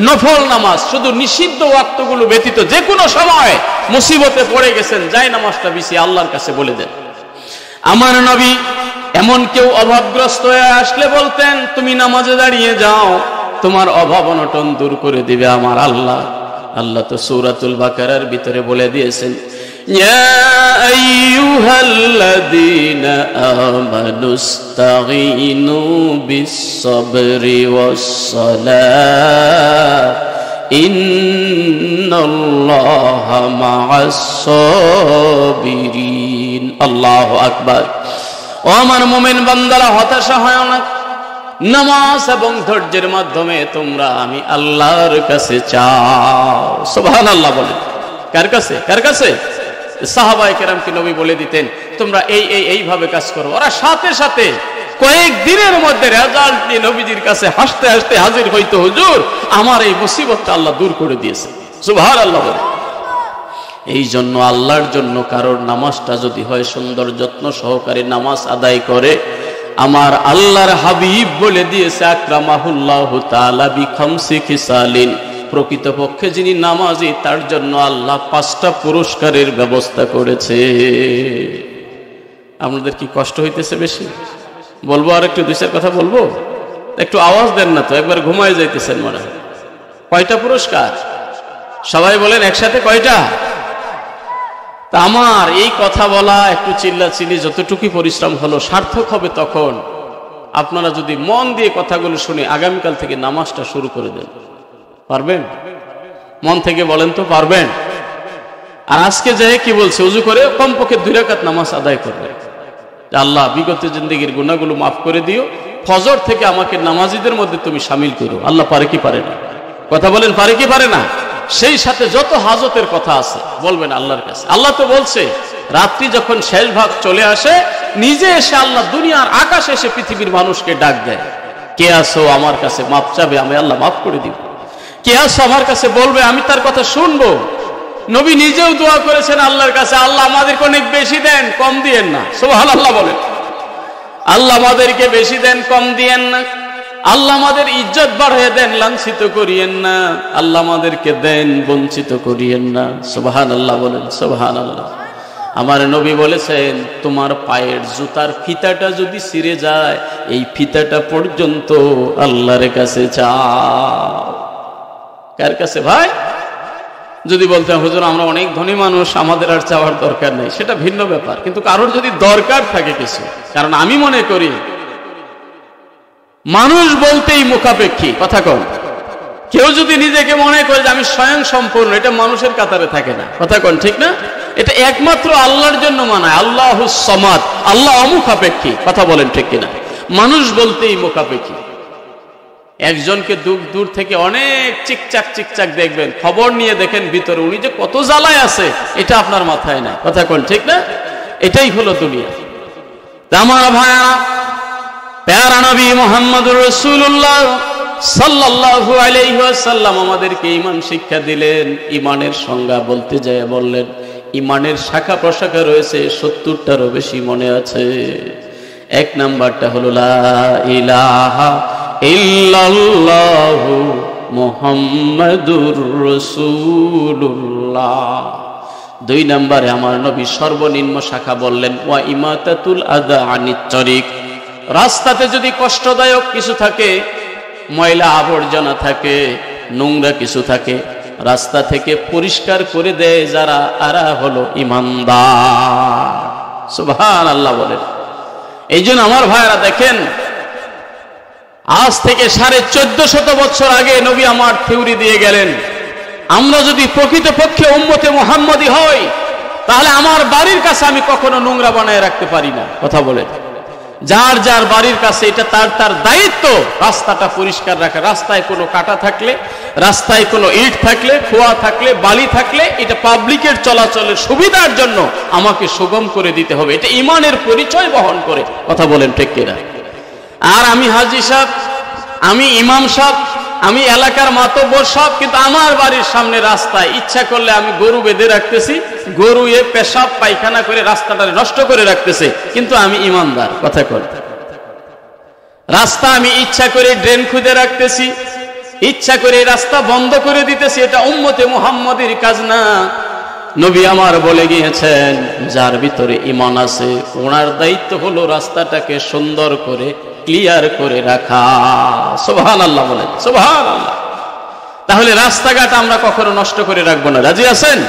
নফল নামাজ শুধু নিষিদ্ধ ওয়াক্তগুলো ব্যতীত যে কোনো সময় মুসিবতে পড়ে গেছেন, যাই নামাজটা বিছিয়ে আল্লাহর কাছে বলে দেন। আমার নবী এমন কেউ অভাবগ্রস্ত হয়ে আসলে বলতেন, তুমি নামাজে দাঁড়িয়ে যাও, তোমার অভাব অনটন দূর করে দিবে আমার আল্লাহ। আল্লাহ তো সূরাতুল বাকারার ভিতরে বলে দিয়েছেন, ইয়া আইয়ুহাল্লাযীনা আমানুস্তাঈনু বিস-সাবরি ওয়াস-সালাহ ইন্নাল্লাহা মা'আস-সাবিরিন। আল্লাহু আকবার। ও আমার মুমিন বান্দারা, হতাশা হয় না, নামাজ এবং ধৈর্যের মাধ্যমে তোমরা আমি আল্লাহর কাছে চাও। সুবহানাল্লাহ বলেন। কার কাছে? কার কাছে? সাহাবায়ে কেরামকে নবী বলে দিতেন, তোমরা এইভাবে কাজ করো। ওরা সাথে সাথে কয়েক দিনের মধ্যে রেজাল্ট নিয়ে নবীজির কাছে হাসতে হাসতে হাজির হইতো, হুজুর আমার এই মুসিবতটা আল্লাহ দূর করে দিয়েছে। সুবহানাল্লাহ বলেন। এই জন্য আল্লাহর জন্য কারোর নামাজটা যদি হয় সুন্দর যত্ন সহকারে নামাজ আদায় করে, আমার আল্লাহর হাবিব বলে দিয়েছে, আকরামাহুল্লাহু তাআলা বিখামসি খিসালিন, প্রকৃতপক্ষে যিনি নামাজি তার জন্য আল্লাহ 5টা পুরস্কারের ব্যবস্থা করেছে। আপনাদের কি কষ্ট হইতেছে বেশি? বলবো আর একটু 2-4 কথা বলবো? একটু আওয়াজ দেন না তো, একবার ঘুমায় যাইতেছেন মনে হয়। কয়টা পুরস্কার? সবাই বলেন একসাথে কয়টা? তা আমার এই কথা বলা, একটু চিল্লাচিল্লি, যতটুকু পরিশ্রম হলো সার্থক হবে তখন আপনারা যদি মন দিয়ে কথাগুলো শুনে আগামীকাল থেকে নামাজটা শুরু করে দেন। পারবেন? মন থেকে বলেন তো, পারবেন? আর আজকে যাই কি বলছে, ওযু করে কমপক্ষে 2 রাকাত নামাজ আদায় করবেন। আল্লাহ বিগত জিন্দেগির গুনাহগুলো মাফ করে দিও, ফজর থেকে আমাকে নামাজিদের মধ্যে তুমি শামিল করো। আল্লাহ পারে কি পারে না? কথা বলেন, পারে কি পারে না? সেই সাথে যত হাজতের কথা আছে বলবেন আল্লাহর কাছে। আল্লাহ তো বলছে রাত্রি যখন শেষ ভাগ চলে আসে নিজে এসে আল্লাহ দুনিয়ার আকাশে এসে পৃথিবীর মানুষকে ডাক দেয়, কে আসো আমার কাছে মাপ চাবে, আমি আল্লাহ মাফ করে দিব। কে আসো আমার কাছে বলবে, আমি তার কথা শুনবো। নবী নিজেও দোয়া করেছেন আল্লাহর কাছে, আল্লাহ আমাদেরকে অনেক বেশি দেন, কম দিয়েন না। সুবহানাল্লাহ বলেন। আল্লাহ আমাদেরকে বেশি দেন, কম দিয়েন না। আল্লাহ আমাদের ইজ্জত বাড়িয়ে দেন, লাঞ্ছিত করিয়েন না। আল্লাহ আমাদেরকে দেন, বঞ্চিত করিয়েন না। সুবহানাল্লাহ বলেন, সুবহানাল্লাহ। আমার নবী বলেছেন তোমার পায়ের জুতার ফিতাটা যদি ছিঁড়ে যায় এই ফিতাটা পর্যন্ত আল্লাহর কাছে চাও। কার কাছে ভাই? যদি বলতে হুজুর আমরা অনেক ধনী মানুষ, আমাদের আর চাওয়ার দরকার নেই, সেটা ভিন্ন ব্যাপার। কিন্তু কারোর যদি দরকার থাকে কিছু, কারণ আমি মনে করি মানুষ বলতেই মুখাপেক্ষী, কথা কন। কেউ যদি নিজেকে মনে করে যে আমি স্বয়ং সম্পূর্ণ, এটা মানুষের কাতারে থাকে না, কথা কন, ঠিক না? এটা একমাত্র আল্লাহর জন্য মানায়। আল্লাহুস সামাদ, আল্লাহ অমুখাপেক্ষী, কথা বলেন ঠিক কিনা? মানুষ বলতেই মুখাপেক্ষী। একজনকে দূর থেকে অনেক চিকচাক চিকচাক দেখবেন, খবর নিয়ে দেখেন ভিতরে উনি যে কত জ্বালায় আছে এটা আপনার মাথায় নাই, কথা কোন ঠিক না? এটাই হলো দুনিয়া। আমার ভাইরা, প্যারা নবী মুহাম্মদুর রাসূলুল্লাহ সাল্লাল্লাহু আলাইহি ওয়াসাল্লাম আমাদেরকে ঈমান শিক্ষা দিলেন। ঈমানের সংজ্ঞা বলতে যায় বললেন ঈমানের শাখা প্রশাখা রয়েছে 70টারও বেশি, মনে আছে? 1 নাম্বারটা হলো লা ইলাহা ইল্লাল্লাহু মুহাম্মাদুর রাসূলুল্লাহ। 2 নম্বরে আমার নবী সর্বনিম্ন শাখা বললেন ওয়া ইমাতাতুল আযা আনিত তরিক। রাস্তাতে যদি কষ্টদায়ক কিছু থাকে, ময়লা আবর্জনা থাকে, নোংরা কিছু থাকে, রাস্তা থেকে পরিষ্কার করে দেয় যারা, আরা হলো ঈমানদার। সুবহানাল্লাহ বলেন। এই জন্য আমার ভাইরা দেখেন, আজ থেকে 1450 বছর আগে নবী আমার থিওরি দিয়ে গেলেন, আমরা যদি প্রকৃতপক্ষে উম্মতে মুহাম্মদী হই তাহলে আমার বাড়ির কাছে আমি কখনো নোংরা বানায় রাখতে পারি না, কথা বলে। যার যার বাড়ির কাছে এটা তার তার দায়িত্ব রাস্তাটা পরিষ্কার রাখা। রাস্তায় কোনো কাটা থাকলে, রাস্তায় কোনো ইট থাকলে, খোয়া থাকলে, বালি থাকলে এটা পাবলিকের চলাচলের সুবিধার জন্য আমাকে সুগম করে দিতে হবে। এটা ঈমানের পরিচয় বহন করে, কথা বলেন ঠিক কিনা? আর আমি হাজী সাহেব, আমি ইমাম সাহেব, আমি এলাকার মাতব্বর সব, কিন্তু আমার বাড়ির সামনে রাস্তায় ইচ্ছা করলে আমি গরু বেঁধে রাখতেছি, গরু এ পেশাব পায়খানা করে রাস্তাটা নষ্ট করে রাখতেছে, কিন্তু আমি ইমানদার, কথা কর। রাস্তা আমি ইচ্ছা করে ড্রেন খুঁজে রাখতেছি, ইচ্ছা করে রাস্তা বন্ধ করে দিতেছি, এটা উম্মতে মুহাম্মদীর কাজ না। নবী আমার বলে গিয়েছেন যার ভিতরে ঈমান আছে ওনার দায়িত্ব হলো রাস্তাটাকে সুন্দর করে ক্লিয়ার করে রাখা। সুবহানাল্লাহ বলেন, সুবহানাল্লাহ। তাহলে রাস্তাঘাট আমরা কখনো নষ্ট করে রাখবো না, রাজি আছেন?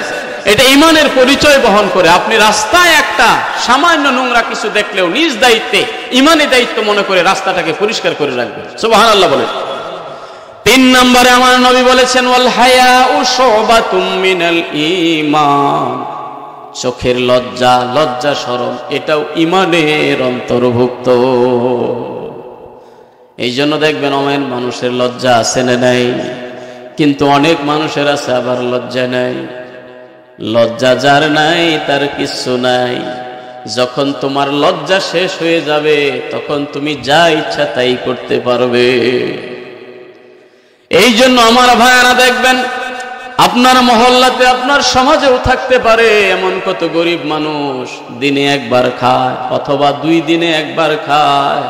এটা ঈমানের পরিচয় বহন করে। আপনি রাস্তায় একটা সামান্য নোংরা কিছু দেখলেও নিজ দায়িত্বে, ঈমানি দায়িত্ব মনে করে রাস্তাটাকে পরিষ্কার করে রাখবেন। সুবহানাল্লাহ বলেন। 3 নম্বরে আমার নবী বলেছেন ওয়াল হায়াউ শুবাতুম মিনাল ঈমান। চোখের লজ্জা, লজ্জা শরম এটাও ঈমানের অন্তর্ভুক্ত। এই জন্য দেখবেন অনেক মানুষের লজ্জা আছে না নাই, কিন্তু অনেক মানুষের আছে আবার লজ্জা নাই। লজ্জা যার নাই তার কিছু নাই। যখন তোমার লজ্জা শেষ হয়ে যাবে তখন তুমি যা ইচ্ছা তাই করতে পারবে। এই জন্য আমার ভাইয়ারা দেখবেন আপনার মহল্লাতে, আপনার সমাজেও থাকতে পারে এমন কত গরিব মানুষ দিনে একবার খায় অথবা 2 দিনে একবার খায়,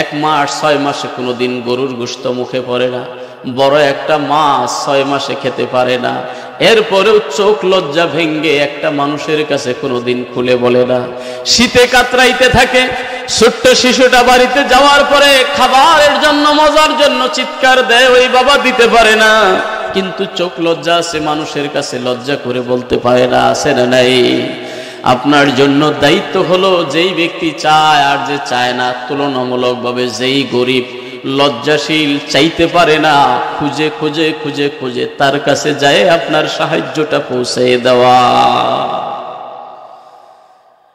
1 মাস 6 মাসে কোনোদিন গরুর গোশত মুখে পড়ে না, বড় একটা মাছ 6 মাসে খেতে পারে না, এরপরেও চোখ লজ্জা ভেঙ্গে একটা মানুষের কাছে কোনোদিন খুলে বলে না। শীতে কাতরাইতে থাকে, ছোট্ট শিশুটা বাড়িতে যাওয়ার পরে খাবারের জন্য মজার জন্য চিৎকার দেয়, ওই বাবা দিতে পারে না, কিন্তু চোখ লজ্জা আছে, মানুষের কাছে লজ্জা করে বলতে পারে না। আছে না নাই? আপনার জন্য দায়িত্ব হলো যেই ব্যক্তি চায় আর যে চায় না, তুলনামূলকভাবে যেই গরিব লজ্জাশীল চাইতে পারে না, খুঁজে খুঁজে খুঁজে খুঁজে তার কাছে যায় আপনার সাহায্যটা পৌঁছে দেওয়া।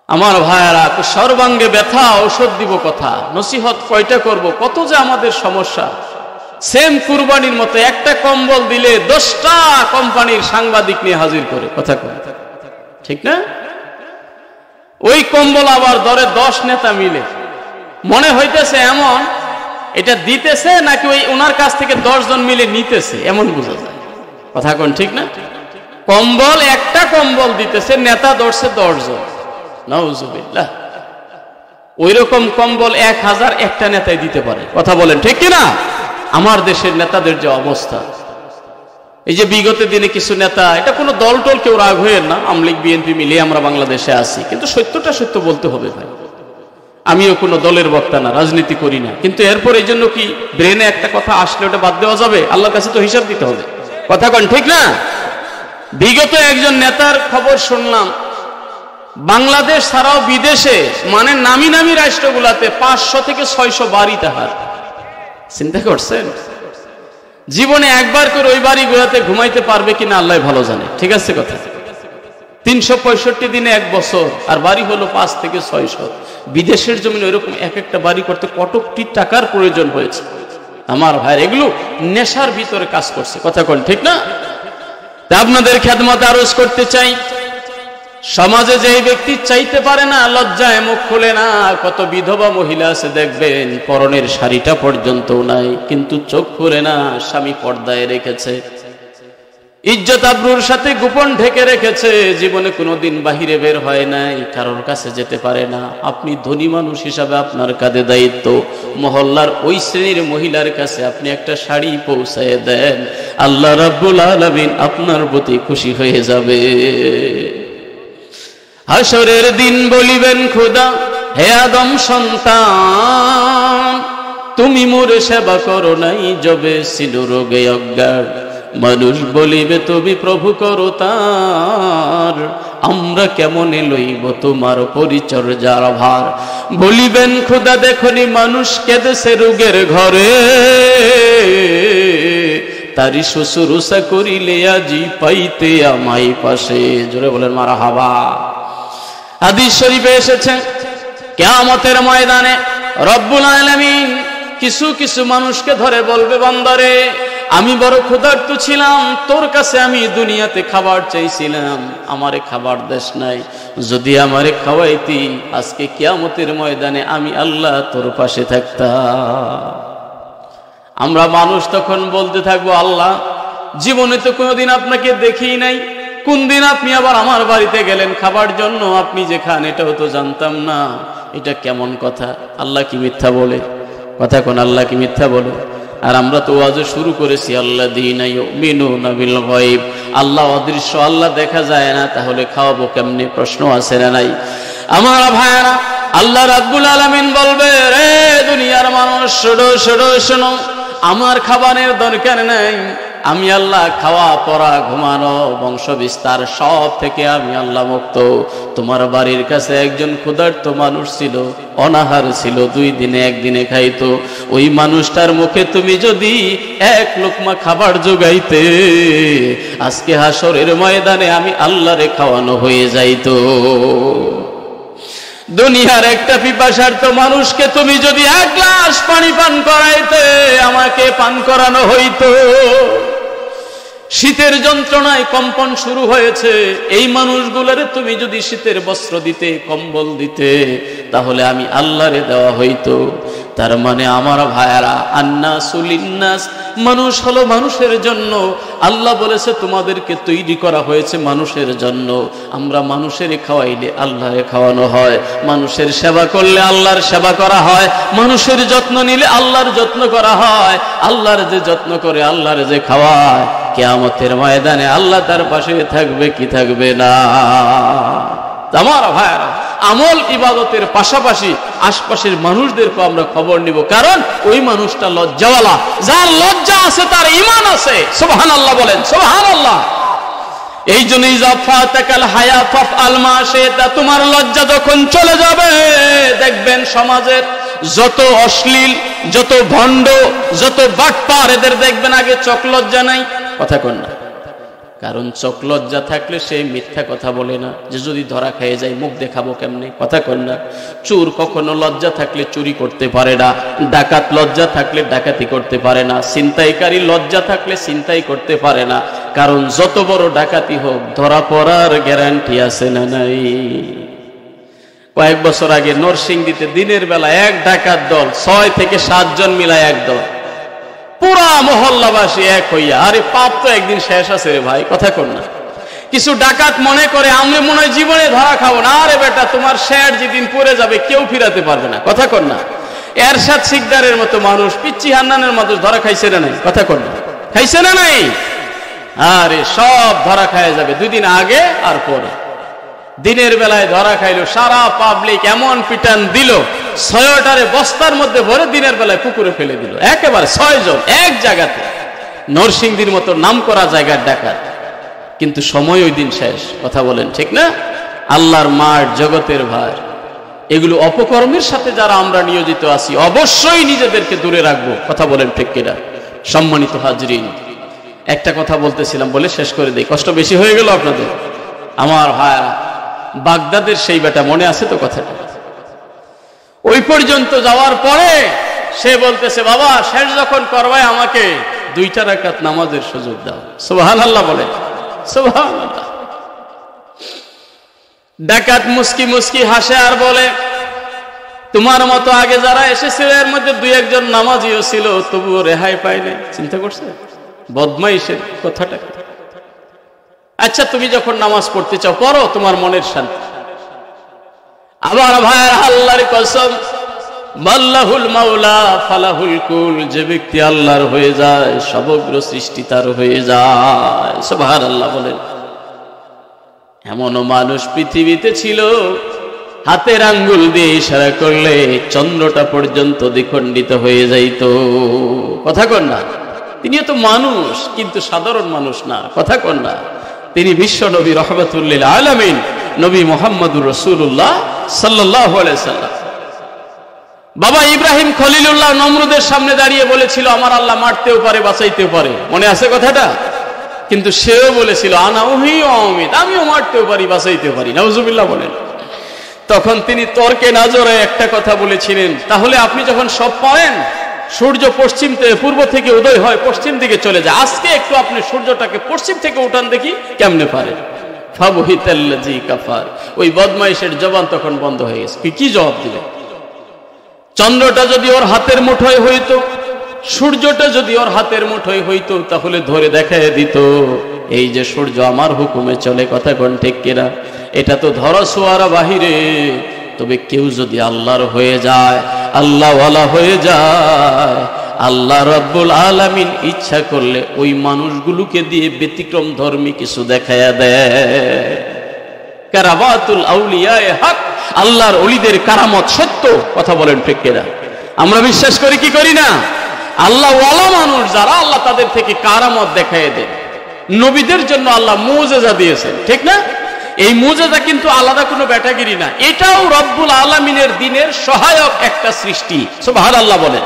আমার ভাইয়ারা, সর্বাঙ্গে ব্যথা, ঔষধ দিব কথা, নসিহত কয়টা করব, কত যে আমাদের সমস্যা। সেম কুরবানির মতো একটা কম্বল দিলে 10টা কোম্পানির সাংবাদিক নিয়ে হাজির করে কথা কয়, ঠিক না? ওই কম্বল আবার ধরে 10 নেতা মিলে, মনে হইতেছে এমন এটা দিতেছে নাকি ওই ওনার কাছ থেকে 10 জন মিলে নিতেছে, এমন বোঝা যায়। কথা কোন ঠিক না? কম্বল, একটা কম্বল দিতেছে, নেতা ধরছে 10 জন। নাউজুবিল্লাহ। ওই রকম কম্বল 1000 একটা নেতাই দিতে পারে। কথা বলেন ঠিক কিনা? আমার দেশের নেতাদের যে অবস্থা, এই যে বিগত দিনে কিছু নেতা, এটা কোনো দল টল কেউ রাগ হয়ে না, আওয়ামী লীগ বিএনপি মিলিয়ে আমরা বাংলাদেশে আছি, কিন্তু সত্যটা সত্য বলতে হবে ভাই। আমিও কোনো দলের বক্তা না, রাজনীতি করি না, কিন্তু এরপর এই জন্য কি ব্রেনে একটা কথা আসলে ওটা বাদ দেওয়া যাবে? আল্লাহর কাছে তো হিসাব দিতে হবে। কথা কন ঠিক না? বিগত একজন নেতার খবর শুনলাম, বাংলাদেশ ছাড়াও বিদেশে, মানে নামি নামি রাষ্ট্রগুলাতে 500 থেকে 600 বাড়ি তাহার। চিন্তা করছেন? জীবনে একবার করে ওই বাড়িগুলোতে ঘুমাইতে পারবে কিনা আল্লাহ ভালো জানে, ঠিক আছে কথা। 365 দিনে 1 বছর, আর বাড়ি হলো 5 থেকে 600। বিদেশের জমিনে ওইরকম এক একটা বাড়ি করতে কত কোটি টাকার প্রয়োজন হয়েছে। আমার ভাই, এগুলো নেশার ভিতরে কাজ করছে। কথা কোন ঠিক না? তা আপনাদের খেদমতে আরজ করতে চাই, সমাজে যে ব্যক্তি চাইতে পারে না, লজ্জায় মুখ খুলে না, কত বিধবা মহিলা আছে দেখবেন, পরনের শাড়িটা পর্যন্ত নাই, কিন্তু চোখ খুলে না, স্বামী পর্দায় রেখেছে, ইজ্জত আবরুর সাথে গোপন ঢেকে রেখেছে, জীবনে কোনোদিন বাহিরে বের হয় নাই, কারোর কাছে যেতে পারে না। আপনি ধনী মানুষ হিসাবে আপনার কাঁধে দায়িত্ব, মহল্লার ওই শ্রেণীর মহিলার কাছে আপনি একটা শাড়ি পৌঁছায় দেন, আল্লাহ রাব্বুল আলামিন আপনার প্রতি খুশি হয়ে যাবে। হাসরের দিন বলিবেন খোদা, হে আদম সন্তান, তুমি মোর সেবা করো নাই, যবে ছিল রোগে অজ্ঞান। মানুষ বলিবে তুমি প্রভু করো তার, আমরা কেমনে লইব তোমার পরিচর্যার ভার। বলিবেন খোদা দেখনি মানুষ কেঁদেছে রোগের ঘরে, তারি শুশ্রূষা করিলে আজি পাইতে আমায় পাশে। জোরে বলেন মারহাবা। হাদিস শরীফে এসেছে, কিয়ামতের ময়দানে রব্বুল আলামিন কিছু কিছু মানুষকে ধরে বলবে, বান্দারে আমি বড় ক্ষুধার্ত ছিলাম, তোর কাছে আমি দুনিয়াতে খাবার চাইছিলাম, আমারে খাবার দেশ নাই, যদি আমারে খাওয়াইতি আজকে কিয়ামতের ময়দানে আমি আল্লাহ তোর পাশে থাকতাম। আমরা মানুষ তখন বলতে থাকবো, আল্লাহ জীবনে তো কোনোদিন আপনাকে দেখি নাই, কোন দিন আপনি আবার আমার বাড়িতে গেলেন খাবার জন্য, আপনি যে খান এটাও তো জানতাম না, এটা কেমন কথা? আল্লাহ কি মিথ্যা বলে? কথা কোন আল্লাহ কি মিথ্যা বলে? আর আমরা তো ওয়াজ শুরু করেছি, আল্লাযীনা ইউমিনুনা বিল গায়ব, আল্লাহ অদৃশ্য, আল্লাহ দেখা যায় না, তাহলে খাওয়াবো কেমনে? প্রশ্ন আছে না নাই? আমার ভাইরা, আল্লাহ রাব্বুল আলামিন বলবে, রে দুনিয়ার মানুষ শোনো শোনো শোনো, আমার খাবারের দরকার নাই, আমি আল্লাহ খাওয়া পরা ঘুমানো বংশ বিস্তার সব থেকে আমি আল্লাহ মুক্ত। তোমার বাড়ির কাছে একজন ক্ষুধার্ত মানুষ ছিল, অনাহার ছিল, 2 দিনে 1 দিনে খাইতো, ওই মানুষটার মুখে তুমি যদি 1 লোকমা খাবার যোগাইতে, আজকে হাসরের ময়দানে আমি আল্লাহরে খাওয়ানো হয়ে যাইতো। দুনিয়ার একটা পিপাসার্ত মানুষকে তুমি যদি 1 গ্লাস পানি পান করাইতে, আমাকে পান করানো হইতো। শীতের যন্ত্রণায় কম্পন শুরু হয়েছে, এই মানুষগুলোরে তুমি যদি শীতের বস্ত্র দিতে, কম্বল দিতে, তাহলে আমি আল্লাহরে দেওয়া হইতো। তার মানে আমার ভাইয়ারা, আন্নাসু লিন্নাস মানুষ হলো মানুষের জন্য। আল্লাহ বলেছে তোমাদেরকে তৈরি করা হয়েছে মানুষের জন্য। আমরা মানুষের খাওয়াইলে আল্লাহরে খাওয়ানো হয়, মানুষের সেবা করলে আল্লাহর সেবা করা হয়, মানুষের যত্ন নিলে আল্লাহর যত্ন করা হয়। আল্লাহর যে যত্ন করে, আল্লাহর যে খাওয়ায়, কিয়ামতের ময়দানে আল্লাহ তার পাশে থাকবে কি থাকবে না? আমার ভাইরা, আমল ইবাদতের পাশাপাশি আশপাশের মানুষদেরকে আমরা খবর নিব, কারণ ওই মানুষটা লজ্জাওয়ালা। যার লজ্জা আছে তার ঈমান আছে। সুবহানাল্লাহ বলেন, সুবহানাল্লাহ। এই জন্য ইজাফাতাকাল হায়া ফাফআল মা শি'তা, তোমার লজ্জা যখন চলে যাবে, দেখবেন সমাজের যত অশ্লীল, যত ভণ্ড, যত বাটপার, এদের দেখবেন আগে চোখ লজ্জা নাই। কথা কন না? কারণ চোখ লজ্জা থাকলে সে মিথ্যা কথা বলে না, যে যদি ধরা খেয়ে যায় মুখ দেখাবো কেমনে? কথা কন না? চোর কখনো লজ্জা থাকলে চুরি করতে পারে না, ডাকাত লজ্জা থাকলে ডাকাতি করতে পারে না, ছিনতাইকারী লজ্জা থাকলে ছিনতাই করতে পারে না। কারণ যত বড় ডাকাতি হোক, ধরা পড়ার গ্যারান্টি আছে না নাই? কয়েক বছর আগে নরসিংদীতে দিনের বেলা এক ডাকাত দল 6 থেকে 7 জন মিলায় এক দল, পুরা মহল্লাবাসী এক হইয়া, আরে পাপ তো একদিন শেষ আছে রে ভাই। কথা কর না? কিছু ডাকাত মনে করে আমরা মনে হয় জীবনে ধরা খাবো না। আরে বেটা, তোমার শের যেদিন পড়ে যাবে কেউ ফিরাতে পারবে না। কথা কর না? এরশাদ সিকদারের মতো মানুষ, পিচ্চি হান্নানের মতো ধরা খাইছে না নাই? কথা কর না? খাইছে না নাই? আরে সব ধরা খাইয়া যাবে 2 দিন আগে আর পরে। দিনের বেলায় ধরা খাইলো, সারা পাবলিক এমন পিটান দিল, 6টারে বস্তার মধ্যে ভরে দিনের বেলায় পুকুরে ফেলে দিল। একেবারে 6 জন এক জায়গাতে, নরসিংদীর মতো নাম করা জায়গার ডাকাত। কিন্তু সময় ওই দিন শেষ। কথা বলেন ঠিক না? আল্লাহর মাঠ, জগতের ভার, এগুলো অপকর্মের সাথে যারা আমরা নিয়োজিত আছি, অবশ্যই নিজেদেরকে দূরে রাখবো। কথা বলেন ঠিক কিনা? সম্মানিত হাজরিন, একটা কথা বলতেছিলাম, বলে শেষ করে দেই, কষ্ট বেশি হয়ে গেল আপনাদের। আমার ভাইরা, বাগদাদের সেই বেটা মনে আছে তো কথাটা? ওই পর্যন্ত যাওয়ার পরে সে বলতেছে, বাবা শেষ যখন করবাই আমাকে 2টা রাকাত নামাজের সুযোগ দাও। সুবহানাল্লাহ বলে, সুবহানাল্লাহ। ডাকাত মুস্কি মুস্কি হাসে আর বলে, তোমার মতো আগে যারা এসেছিল এর মধ্যে 2-1 জন নামাজিও ছিল, তবুও রেহাই পায়নি। চিন্তা করছে বদমাইশের কথাটা? আচ্ছা, তুমি যখন নামাজ পড়তে চাও পড়ো, তোমার মনের শান্তি। আবার ভাইয়ের, আল্লাহর কসম, মাল্লাহুল মাওলা ফালাহুল কুল, যে ব্যক্তি আল্লাহর হয়ে যায় সমগ্র সৃষ্টি তার হয়ে যায়। সুবহানাল্লাহ বলেন। এমনও মানুষ পৃথিবীতে ছিল, হাতের আঙ্গুল দিয়ে ইশারা করলে চন্দ্রটা পর্যন্ত দ্বিখণ্ডিত হয়ে যাইত। কথা কন না? তিনিও তো মানুষ, কিন্তু সাধারণ মানুষ না। কথা কন না? তিনি বিশ্ব নবী রাহমাতুল লিল আলামিন, নবী মুহাম্মদুর রাসূলুল্লাহ সাল্লাল্লাহু আলাইহি সাল্লাম। বাবা ইব্রাহিম খলিলুল্লাহ নমরুদের সামনে দাঁড়িয়ে বলেছিল, আমার আল্লাহ মারতেও পারে বাঁচাইতেও পারে। মনে আছে কথাটা? কিন্তু সেও বলেছিল, আনা উহি অমিত, আমিও মারতেও পারি বাঁচাইতেও পারি। নাউজুবিল্লাহ বলেন। তখন তিনি তর্কে না জড়ায় একটা কথা বলেছিলেন, তাহলে আপনি যখন সব পারেন, সূর্য পশ্চিম থেকে, পূর্ব থেকে উদয় হয়, পশ্চিম দিকে চলে যায়, আজকে একটু আপনি সূর্যটাকে পশ্চিম থেকে উঠান দেখি কেমনে পারে। ফাবহিতাল্লাযী কাফার, ওই বদমাইশের জবান তখন বন্ধ হয়ে গেছে। কি জবাব দিলেন? চন্দ্রটা যদি ওর হাতের মুঠোয় হইতো, সূর্যটা যদি ওর হাতের মুঠোয় হইতো, তাহলে ধরে দেখায় দিত এই যে সূর্য আমার হুকুমে চলে। কথা কোন ঠিক কিনা? এটা তো ধরা ছোঁয়ার বাহিরে। তবে কেউ যদি আল্লাহর হয়ে যায়, আল্লাহওয়ালা হয়ে যায়, আল্লাহ রাব্বুল আলামিন ইচ্ছা করলে ওই মানুষগুলোকে দিয়ে ব্যতিক্রম ধর্মী কিছু দেখায়া দেয়। কারামাতুল আউলিয়ায়ে হক, আল্লাহর ওলিদের কারামত সত্য। কথা বলেন ঠিক কিনা? আমরা বিশ্বাস করি কি করি না? আল্লাহওয়ালা মানুষ যারা, আল্লাহ তাদের থেকে কারামত দেখায় দেন। নবীদের জন্য আল্লাহ মুজিজা দিয়েছেন, ঠিক না? এই মুজিজা কিন্তু আলাদা কোনো ব্যাটাগিরি না, এটাও রব্বুল আলামিনের দ্বীনের সহায়ক একটা সৃষ্টি। সুবহানাল্লাহ বলেন।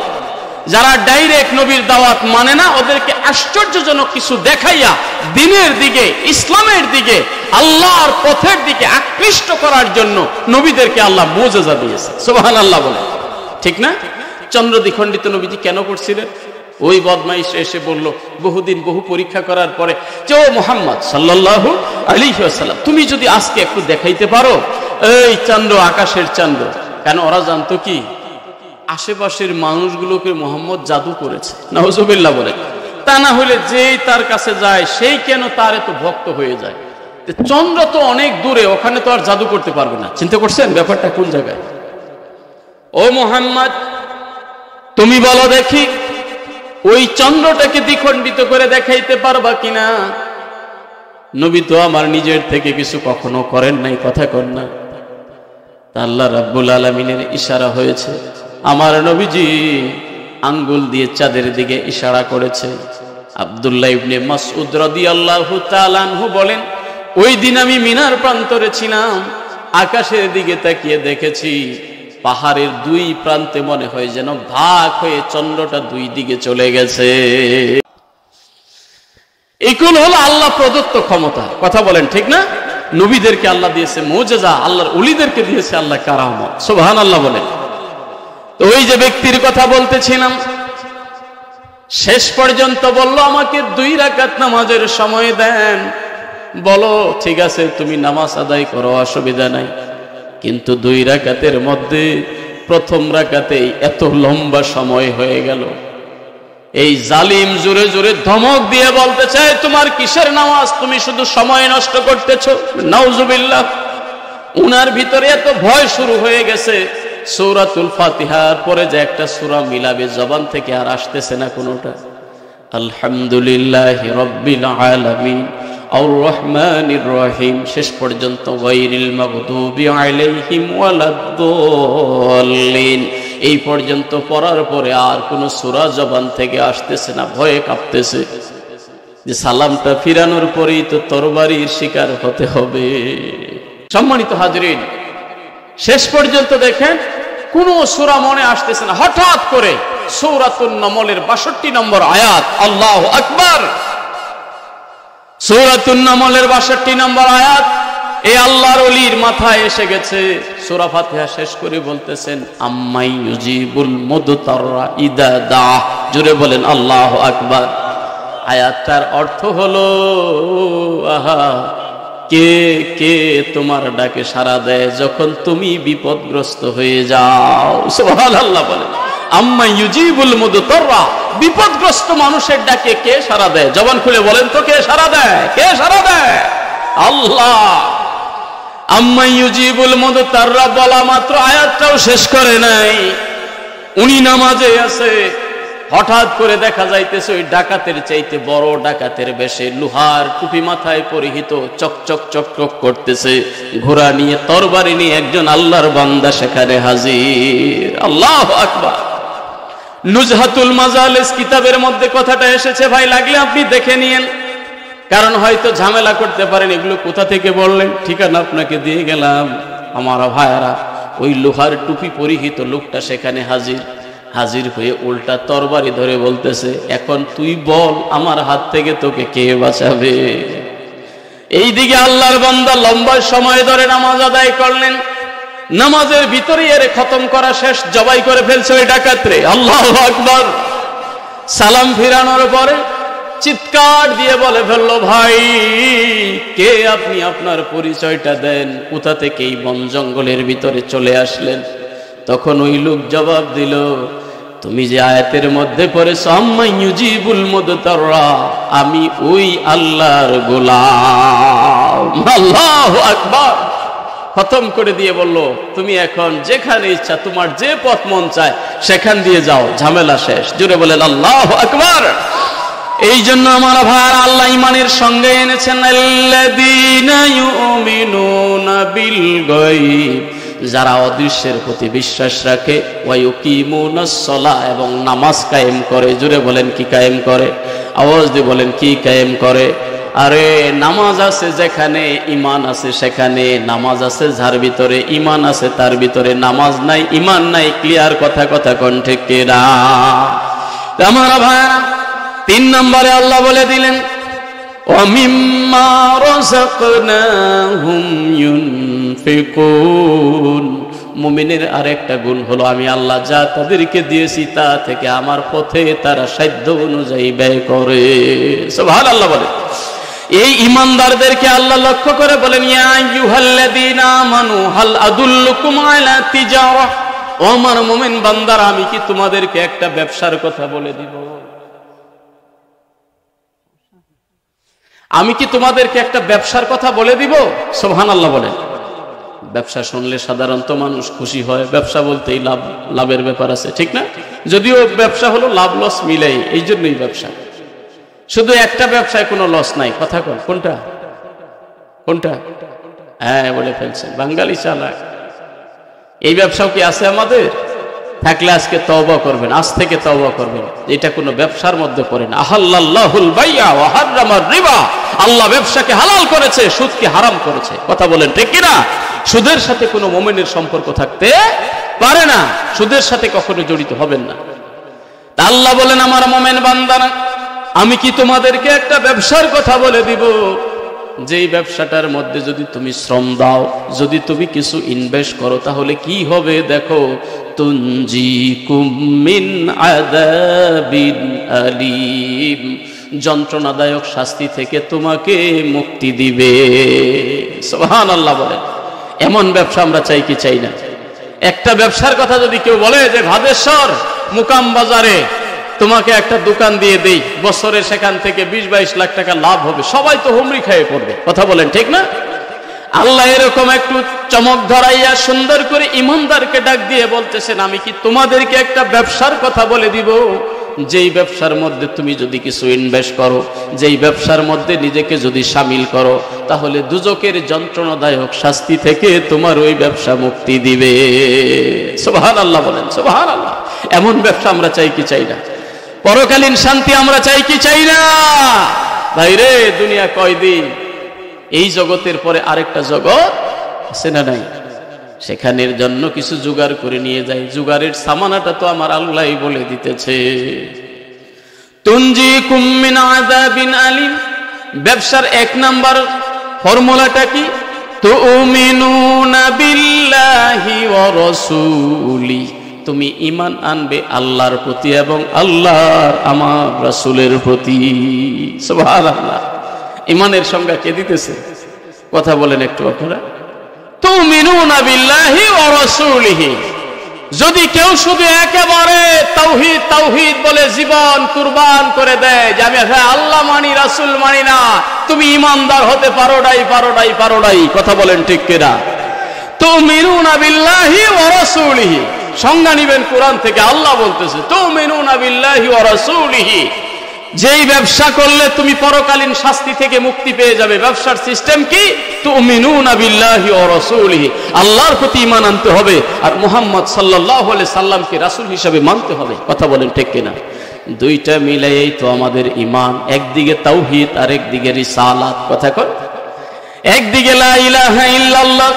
যারা ডাইরেক্ট নবীর দাওয়াত মানে না, ওদেরকে আশ্চর্যজনক কিছু দেখাইয়া দ্বীনের দিকে, ইসলামের দিকে, আল্লাহর পথের দিকে আকৃষ্ট করার জন্য নবীদেরকে আল্লাহ মুজিজা দিয়েছে। সুবহানাল্লাহ বলেন, ঠিক না? চন্দ্র দ্বিখণ্ডিত নবীজি কেন করছিলেন? ওই বদমাইশ এসে বলল বহুদিন বহু পরীক্ষা করার পরে, যে ও মুহাম্মদ সাল্লাল্লাহু আলাইহি ওয়াসাল্লাম, তুমি যদি আজকে একটু দেখাইতে পারো এই চন্দ্র, আকাশের চন্দ্র। কেন? ওরা জানতো কি আশেপাশের মানুষগুলোকে মুহাম্মদ জাদু করেছে। নাউজুবিল্লাহ বলে। তা না হলে যেই তার কাছে যায় সেই কেন তার এত ভক্ত হয়ে যায়? চন্দ্র তো অনেক দূরে, ওখানে তো আর জাদু করতে পারবে না। চিন্তা করছেন ব্যাপারটা কোন জায়গায়? ও মুহাম্মদ, তুমি বলো দেখি, ওই চন্দ্রটাকে দ্বিখণ্ডিত করে দেখাইতে পারবা কিনা? নবী তো আমার নিজের থেকে কিছু কখনো করেন নাই, কথা কর না। আল্লাহ রাব্বুল আলামিনের ইশারা হয়েছে, আমার নবীজি আঙ্গুল দিয়ে চাঁদের দিকে ইশারা করেছে। আব্দুল্লাহ ইবনে মাসউদ রাদিয়াল্লাহু তাআলা আনহু বলেন, ওই দিন আমি মিনার প্রান্তরে ছিলাম, আকাশের দিকে তাকিয়ে দেখেছি পাহাড়ের দুই প্রান্তে মনে হয় যেন ভাগ হয়ে চন্দ্রটা দুই দিকে চলে গেছে। এগুলো হলো আল্লাহ প্রদত্ত ক্ষমতা, কথা বলেন ঠিক না? নবীদেরকে আল্লাহ দিয়েছে মুজিজা, আল্লাহর ওলিদেরকে দিয়েছে আল্লাহ কারামত। সুবহানাল্লাহ বলেন। তো ওই যে ব্যক্তির কথা বলতেছিলাম, শেষ পর্যন্ত বলল, আমাকে 2 রাকাত নামাজের সময় দেন। বলো ঠিক আছে, তুমি নামাজ আদায় করো, অসুবিধা নাই, কিন্তু 2 রাকাতের মধ্যে প্রথম রাকাতেই এত লম্বা সময় হয়ে গেল। এই জালিম জোরে জোরে ধমক দিয়ে বলতে চায়, তোমার কিসের নামাজ, তুমি শুধু সময় নষ্ট করতেছ। নাউজুবিল্লাহ। উনার ভিতরে এত ভয় শুরু হয়ে গেছে, সূরাতুল ফাতিহার পরে যে একটা সূরা মিলাবে জবান থেকে আর আসতেছে না কোনোটা। আলহামদুলিল্লাহি রাব্বিল আলামিন আর রহমানির রহিম শেষ পর্যন্ত গায়রিল মাগদুবি আলাইহিম ওয়ালাদ-দাল্লিন এই পর্যন্ত পড়ার পরে আর কোন সূরা জবান থেকে আসতেছে না, ভয়ে কাঁপতেছে যে সালামটা ফিরানোর পরেই তো তরবারির শিকার হতে হবে। সম্মানিত হাজরিন, শেষ পর্যন্ত দেখেন কোন সূরা মনে আসতেছে না। হঠাৎ করে সূরাতুন নামলের 62 নম্বর আয়াত, আল্লাহু আকবার। সূরাতুন নামলের 62 নম্বর আয়াত এই আল্লাহর ওলির মাথায় এসে গেছে। সূরা ফাতিহা শেষ করে বলতেছেন, আম্মাই ইউজিবুল মুদতাররা ইদা দা। জোরে বলেন আল্লাহু আকবার। আয়াতটার অর্থ হলো, আহা, কে কে তোমার ডাকে সাড়া দেয় যখন তুমি বিপদগ্রস্ত হয়ে যাও। সুবহানাল্লাহ বলেন। আম্মা ইউজিবুল মুদতাররা, বিপদগ্রস্ত মানুষের ডাকে কে সাড়া দেয়? জবান খুলে বলেন তো, কে সাড়া দেয়? কে সাড়া দেয়? আল্লাহ। আম্মা ইউজিবুল মুদতাররা বলা মাত্র আয়াতটাও শেষ করে নাই, উনি নামাজে আছে। হঠাৎ করে দেখা যাইতেছে ওই ডাকাতের চাইতে বড় ডাকাতের বেশে, লোহার টুপি মাথায় পরিহিত, চকচক চকচক করতেছে, ঘোড়া নিয়ে তরবারি নিয়ে একজন আল্লাহর বান্দা সেখানে হাজির। আল্লাহু আকবার। নুজহাতুল মাজালিস কিতাবের মধ্যে কথাটা এসেছে, ভাই লাগলে আপনি দেখে নিয়েন, কারণ হয়তো ঝামেলা করতে পারেন। এগুলো কোথা থেকে বললেন? ঠিকানা আপনাকে দিয়ে গেলাম। আমার ভাইয়ারা, ওই লোহার টুপি পরিহিত লোকটা সেখানে হাজির। হাজির হয়ে উল্টা তরবারি ধরে বলতেছে, এখন তুই বল আমার হাত থেকে তোকে কে বাঁচাবে? এইদিকে আল্লাহর বান্দা লম্বা সময় ধরে নামাজ আদায় করলেন, নামাজের ভিতরে এর খতম করা শেষ, জবাই করে ফেলছে ওই ডাকাতরে। আল্লাহু আকবার। সালাম ফিরানোর পরে চিৎকার দিয়ে বলে ফেললো, ভাই কে আপনি? আপনার পরিচয়টা দেন, কোথা থেকে এই বন জঙ্গলের ভিতরে চলে আসলেন? তখন ওই লোক জবাব দিল, তুমি যে আয়াতের মধ্যে পড়েছো আম্মা ইউজিবুল মুদতাররা, আমি ওই আল্লাহর গোলাম। আল্লাহু আকবার। খতম করে দিয়ে বলল, তুমি এখন যেখানে ইচ্ছা তোমার যে পথ মন চায় সেখান দিয়ে যাও, ঝামেলা শেষ। জোরে বলেন আল্লাহু আকবার। এই জন্য আমার ভাই, আল্লাহ ইমানের সঙ্গে এনেছেন আল্লাযীনা ইউমিনুনা বিল গায়ব, যারা অদৃশ্যের প্রতি বিশ্বাস রাখে, ওয়া ইউকিমুনাস সালাহ, এবং নামাজ কায়েম করে। জোরে বলেন কি কায়েম করে? আওয়াজ দিয়ে বলেন কি কায়েম করে? আরে নামাজ আছে যেখানে ইমান আছে সেখানে, নামাজ আছে যার ভিতরে ইমান আছে তার ভিতরে নামাজ নাই, ইমান নাই। ক্লিয়ার কথা, কথা কোন ঠিক কিনা? আমার ভাইরা, 3 নম্বরে আল্লাহ বলে দিলেন, ওয়া মিম্মা রাযাকনাহুম ইউনফিকুন। মুমিনের আরেকটা গুণ হলো, আমি আল্লাহ যা তাদেরকে দিয়েছি তা থেকে আমার পথে তারা সাধ্য অনুযায়ী ব্যয় করে। সুবহানাল্লাহ বলে। এই ইমানদারদেরকে আল্লাহ লক্ষ্য করে বলেন, ইয়া আইয়ুহাল্লাযীনা আমানু হাল আদুল্লুকুম আলা তিজারা। ও আমার মুমিন বান্দারা, আমি কি তোমাদেরকে একটা ব্যবসার কথা বলে দিব? আমি কি তোমাদেরকে একটা ব্যবসার কথা বলে দিব? সুবহানাল্লাহ বলেন। ব্যবসা শুনলে সাধারণত মানুষ খুশি হয়, ব্যবসা বলতেই লাভের ব্যাপার আছে, ঠিক না? যদিও ব্যবসা হলো লাভ লস মিলাই, এই জন্যই ব্যবসা। শুধু একটা ব্যবসায় কোনো লস নাই, কথা কন, কোনটা কোনটা? হ্যাঁ বলে ফেলছেন, বাঙালি চালাক। এই ব্যবসাও কি আছে আমাদের? থাকলে আজকে তওবা করবেন, আজ থেকে তওবা করবেন। এটা কোনো ব্যবসার মধ্যে পড়ে না। আহাল্লাল্লাহুল বাইয়া ওয়া হাররামার রিবা, আল্লাহ ব্যবসাকে হালাল করেছে, সুদকে হারাম করেছে। কথা বলেন ঠিক কি না? সুদের সাথে কোনো মুমিনের সম্পর্ক থাকতে পারে না, সুদের সাথে কখনো জড়িত হবেন না। তা আল্লাহ বলেন, আমার মুমিন বান্দারা, আমি কি তোমাদেরকে একটা ব্যবসার কথা বলে দিব, যেই ব্যবসাটার মধ্যে যদি তুমি শ্রম দাও, যদি তুমি কিছু ইনভেস্ট করো, তাহলে কি হবে দেখো, তুনজিকুম মিন আযাবিন আলীম, যন্ত্রণাদায়ক শাস্তি থেকে তোমাকে মুক্তি দিবে। সুবহানাল্লাহ বলেন। এমন ব্যবসা আমরা চাই কি চাই না? একটা ব্যবসার কথা যদি কেউ বলে যে ভাদেশ্বর মুকাম বাজারে তোমাকে একটা দোকান দিয়ে দেই, বছরে সেখান থেকে 20-22 লাখ টাকা লাভ হবে, সবাই তো হুমড়ি খেয়ে পড়বে। কথা বলেন ঠিক না? আল্লাহ এরকম একটু চমক ধরাইয়া সুন্দর করে ইমানদারকে ডাক দিয়ে বলতেছেন, আমি কি তোমাদেরকে একটা ব্যবসার কথা বলে দিব, যেই ব্যবসার মধ্যে তুমি যদি কিছু ইনভেস্ট করো, যেই ব্যবসার মধ্যে নিজেকে যদি শামিল করো, তাহলে দুজকের যন্ত্রণাদায়ক শাস্তি থেকে তোমার ওই ব্যবসা মুক্তি দিবে। সুবহানাল্লাহ বলেন, সুবহানাল্লাহ। এমন ব্যবসা আমরা চাই কি চাই না? পরকালীন শান্তি আমরা চাই কি চাই না? ভাইরে, দুনিয়া কয়দিন, এই জগতের পরে আরেকটা জগৎ আছে না নাই? সেখানের জন্য কিছু জোগাড় করে নিয়ে যায়। জোগাড়ের সামানাটা তো আমার আল্লাহই বলে দিতেছে। তুনজিকুম মিন আযাবিন আলীম, ব্যবসার 1 নাম্বার ফর্মুলাটা কি? তুমিনুনা বিল্লাহি ওয়া রাসূলি, তুমি ঈমান আনবে আল্লাহর প্রতি এবং আল্লাহর আমার রাসূলের প্রতি। সুবহানাল্লাহ। ঈমানের সংজ্ঞা কে দিতেছে? কথা বলেন একটু আপনারা। তুমিনুনা বিল্লাহি ওয়া রাসূলিহি, যদি কেউ শুধু একেবারে তাওহীদ তাওহীদ বলে জীবন কুরবান করে দেয় যে আমি আল্লাহ মানি রাসূল মানি না, তুমি ঈমানদার হতে পারোডাই। কথা বলেন ঠিক কিনা? তুমিনুনা বিল্লাহি ওয়া রাসূলিহি, সংজ্ঞা নিবেন কোরআন থেকে। আল্লাহ বলতেছে তুমিনুনা বিল্লাহি ওয়া রাসূলিহি, যেই ব্যবসা করলে তুমি পরকালীন শাস্তি থেকে মুক্তি পেয়ে যাবে। ব্যবসার সিস্টেম কি? তুমিনুনা বিল্লাহি ওয়া রাসূলিহি, আল্লাহর প্রতি ঈমান আনতে হবে আর মুহাম্মদ সাল্লাল্লাহু আলাইহি সাল্লামকে রাসূল হিসেবে মানতে হবে। কথা বলেন ঠিক কিনা? দুইটা মিলাইই তো আমাদের ঈমান। একদিকে তাওহীদ আর একদিকে রিসালাত। কথা কর, একদিকে লা ইলাহা ইল্লাল্লাহ,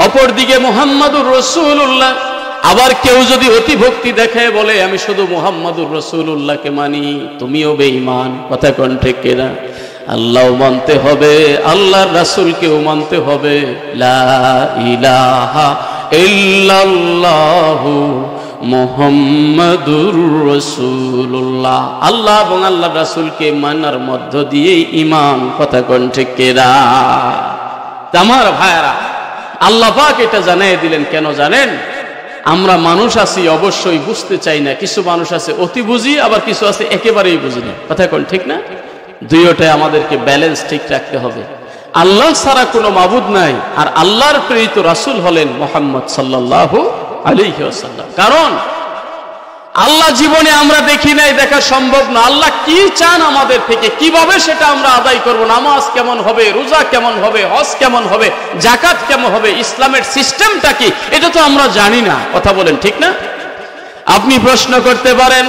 অপরদিকে মুহাম্মাদুর রাসূলুল্লাহ। আবার কেউ যদি অতিভক্তি দেখায় বলে আমি শুধু মুহাম্মাদুর রাসূলুল্লাহকে মানি, তুমিও বেঈমান। কথা কোন ঠিক কিনা? আল্লাহও মানতে হবে, আল্লাহর রাসূলকেও মানতে হবে। লা ইলাহা ইল্লাল্লাহু মুহাম্মাদুর রাসূলুল্লাহ, আল্লাহ এবং আল্লাহর রাসূলকে মানার মধ্য দিয়েই ঈমান। কথা কোন ঠিক কিনা? আমার ভাইরা, আল্লাহ পাক এটা জানিয়ে দিলেন। কেন জানেন? আমরা মানুষ আছি, অবশ্যই বুঝতে চাই না। কিছু মানুষ আছে অতি বুঝি, আবার কিছু আছে একেবারেই বুঝি না। কথা কোন ঠিক না? দুইটাই আমাদেরকে ব্যালেন্স ঠিক রাখতে হবে। আল্লাহ ছাড়া কোনো মাবুদ নাই, আর আল্লাহর প্রেরিত রাসূল হলেন মুহাম্মদ সাল্লাল্লাহু আলাইহি ওয়াসাল্লাম। কারণ আল্লাহ জীবনে আমরা দেখি নাই, দেখা সম্ভব না। আল্লাহ কি চান আমাদের থেকে, কিভাবে সেটা আমরা আদায় করব, নামাজ কেমন হবে, রোজা কেমন হবে, হজ কেমন হবে, যাকাত কেমন হবে, ইসলামের সিস্টেমটা কি, এটা তো আমরা জানি না। কথা বলেন ঠিক না? আপনি প্রশ্ন করতে পারেন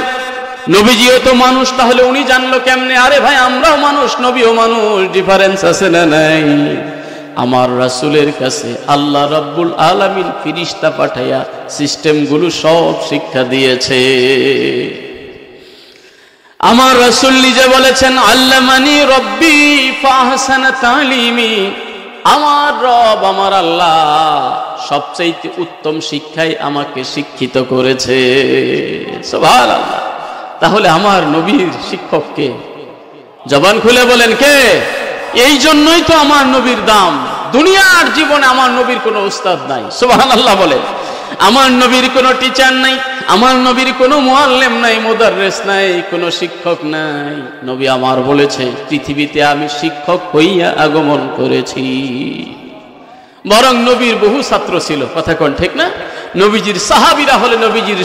নবীজিও তো মানুষ, তাহলে উনি জানলো কেমনে? আরে ভাই, আমরাও মানুষ, নবীও মানুষ, ডিফারেন্স আছে না নাই? আমার রাসূলের কাছে আল্লাহ রাব্বুল আলামিন ফেরেশতা পাঠাইয়া সিস্টেমগুলো সব শিক্ষা দিয়েছে। আমার রাসূল নিজে বলেছেন, আল্লামানি রব্বি ফাহসানা তালিমি, আমার রব আমার আল্লাহ সবচেয়ে উত্তম শিক্ষায় আমাকে শিক্ষিত করেছে। সুবহানাল্লাহ। তাহলে আমার নবীর শিক্ষক কে? জবান খুলে বলেন কে? এই জন্যই তো আমার নবীর দাম। দুনিয়ার জীবনে আমার নবীর কোনো উস্তাদ নাই। সুবহানাল্লাহ বলেন। আমার নবীর কোনো টিচার নাই, আমার নবীর কোনো মুআল্লিম নাই, মুদাররিস নাই, কোনো শিক্ষক নাই। নবী আমার বলেছে পৃথিবীতে আমি শিক্ষক হইয়া আগমন করেছি। বরং নবীর বহু ছাত্র ছিল, কথা কোন ঠিক না? নবীজির সাহাবীরা হলেন নবীজির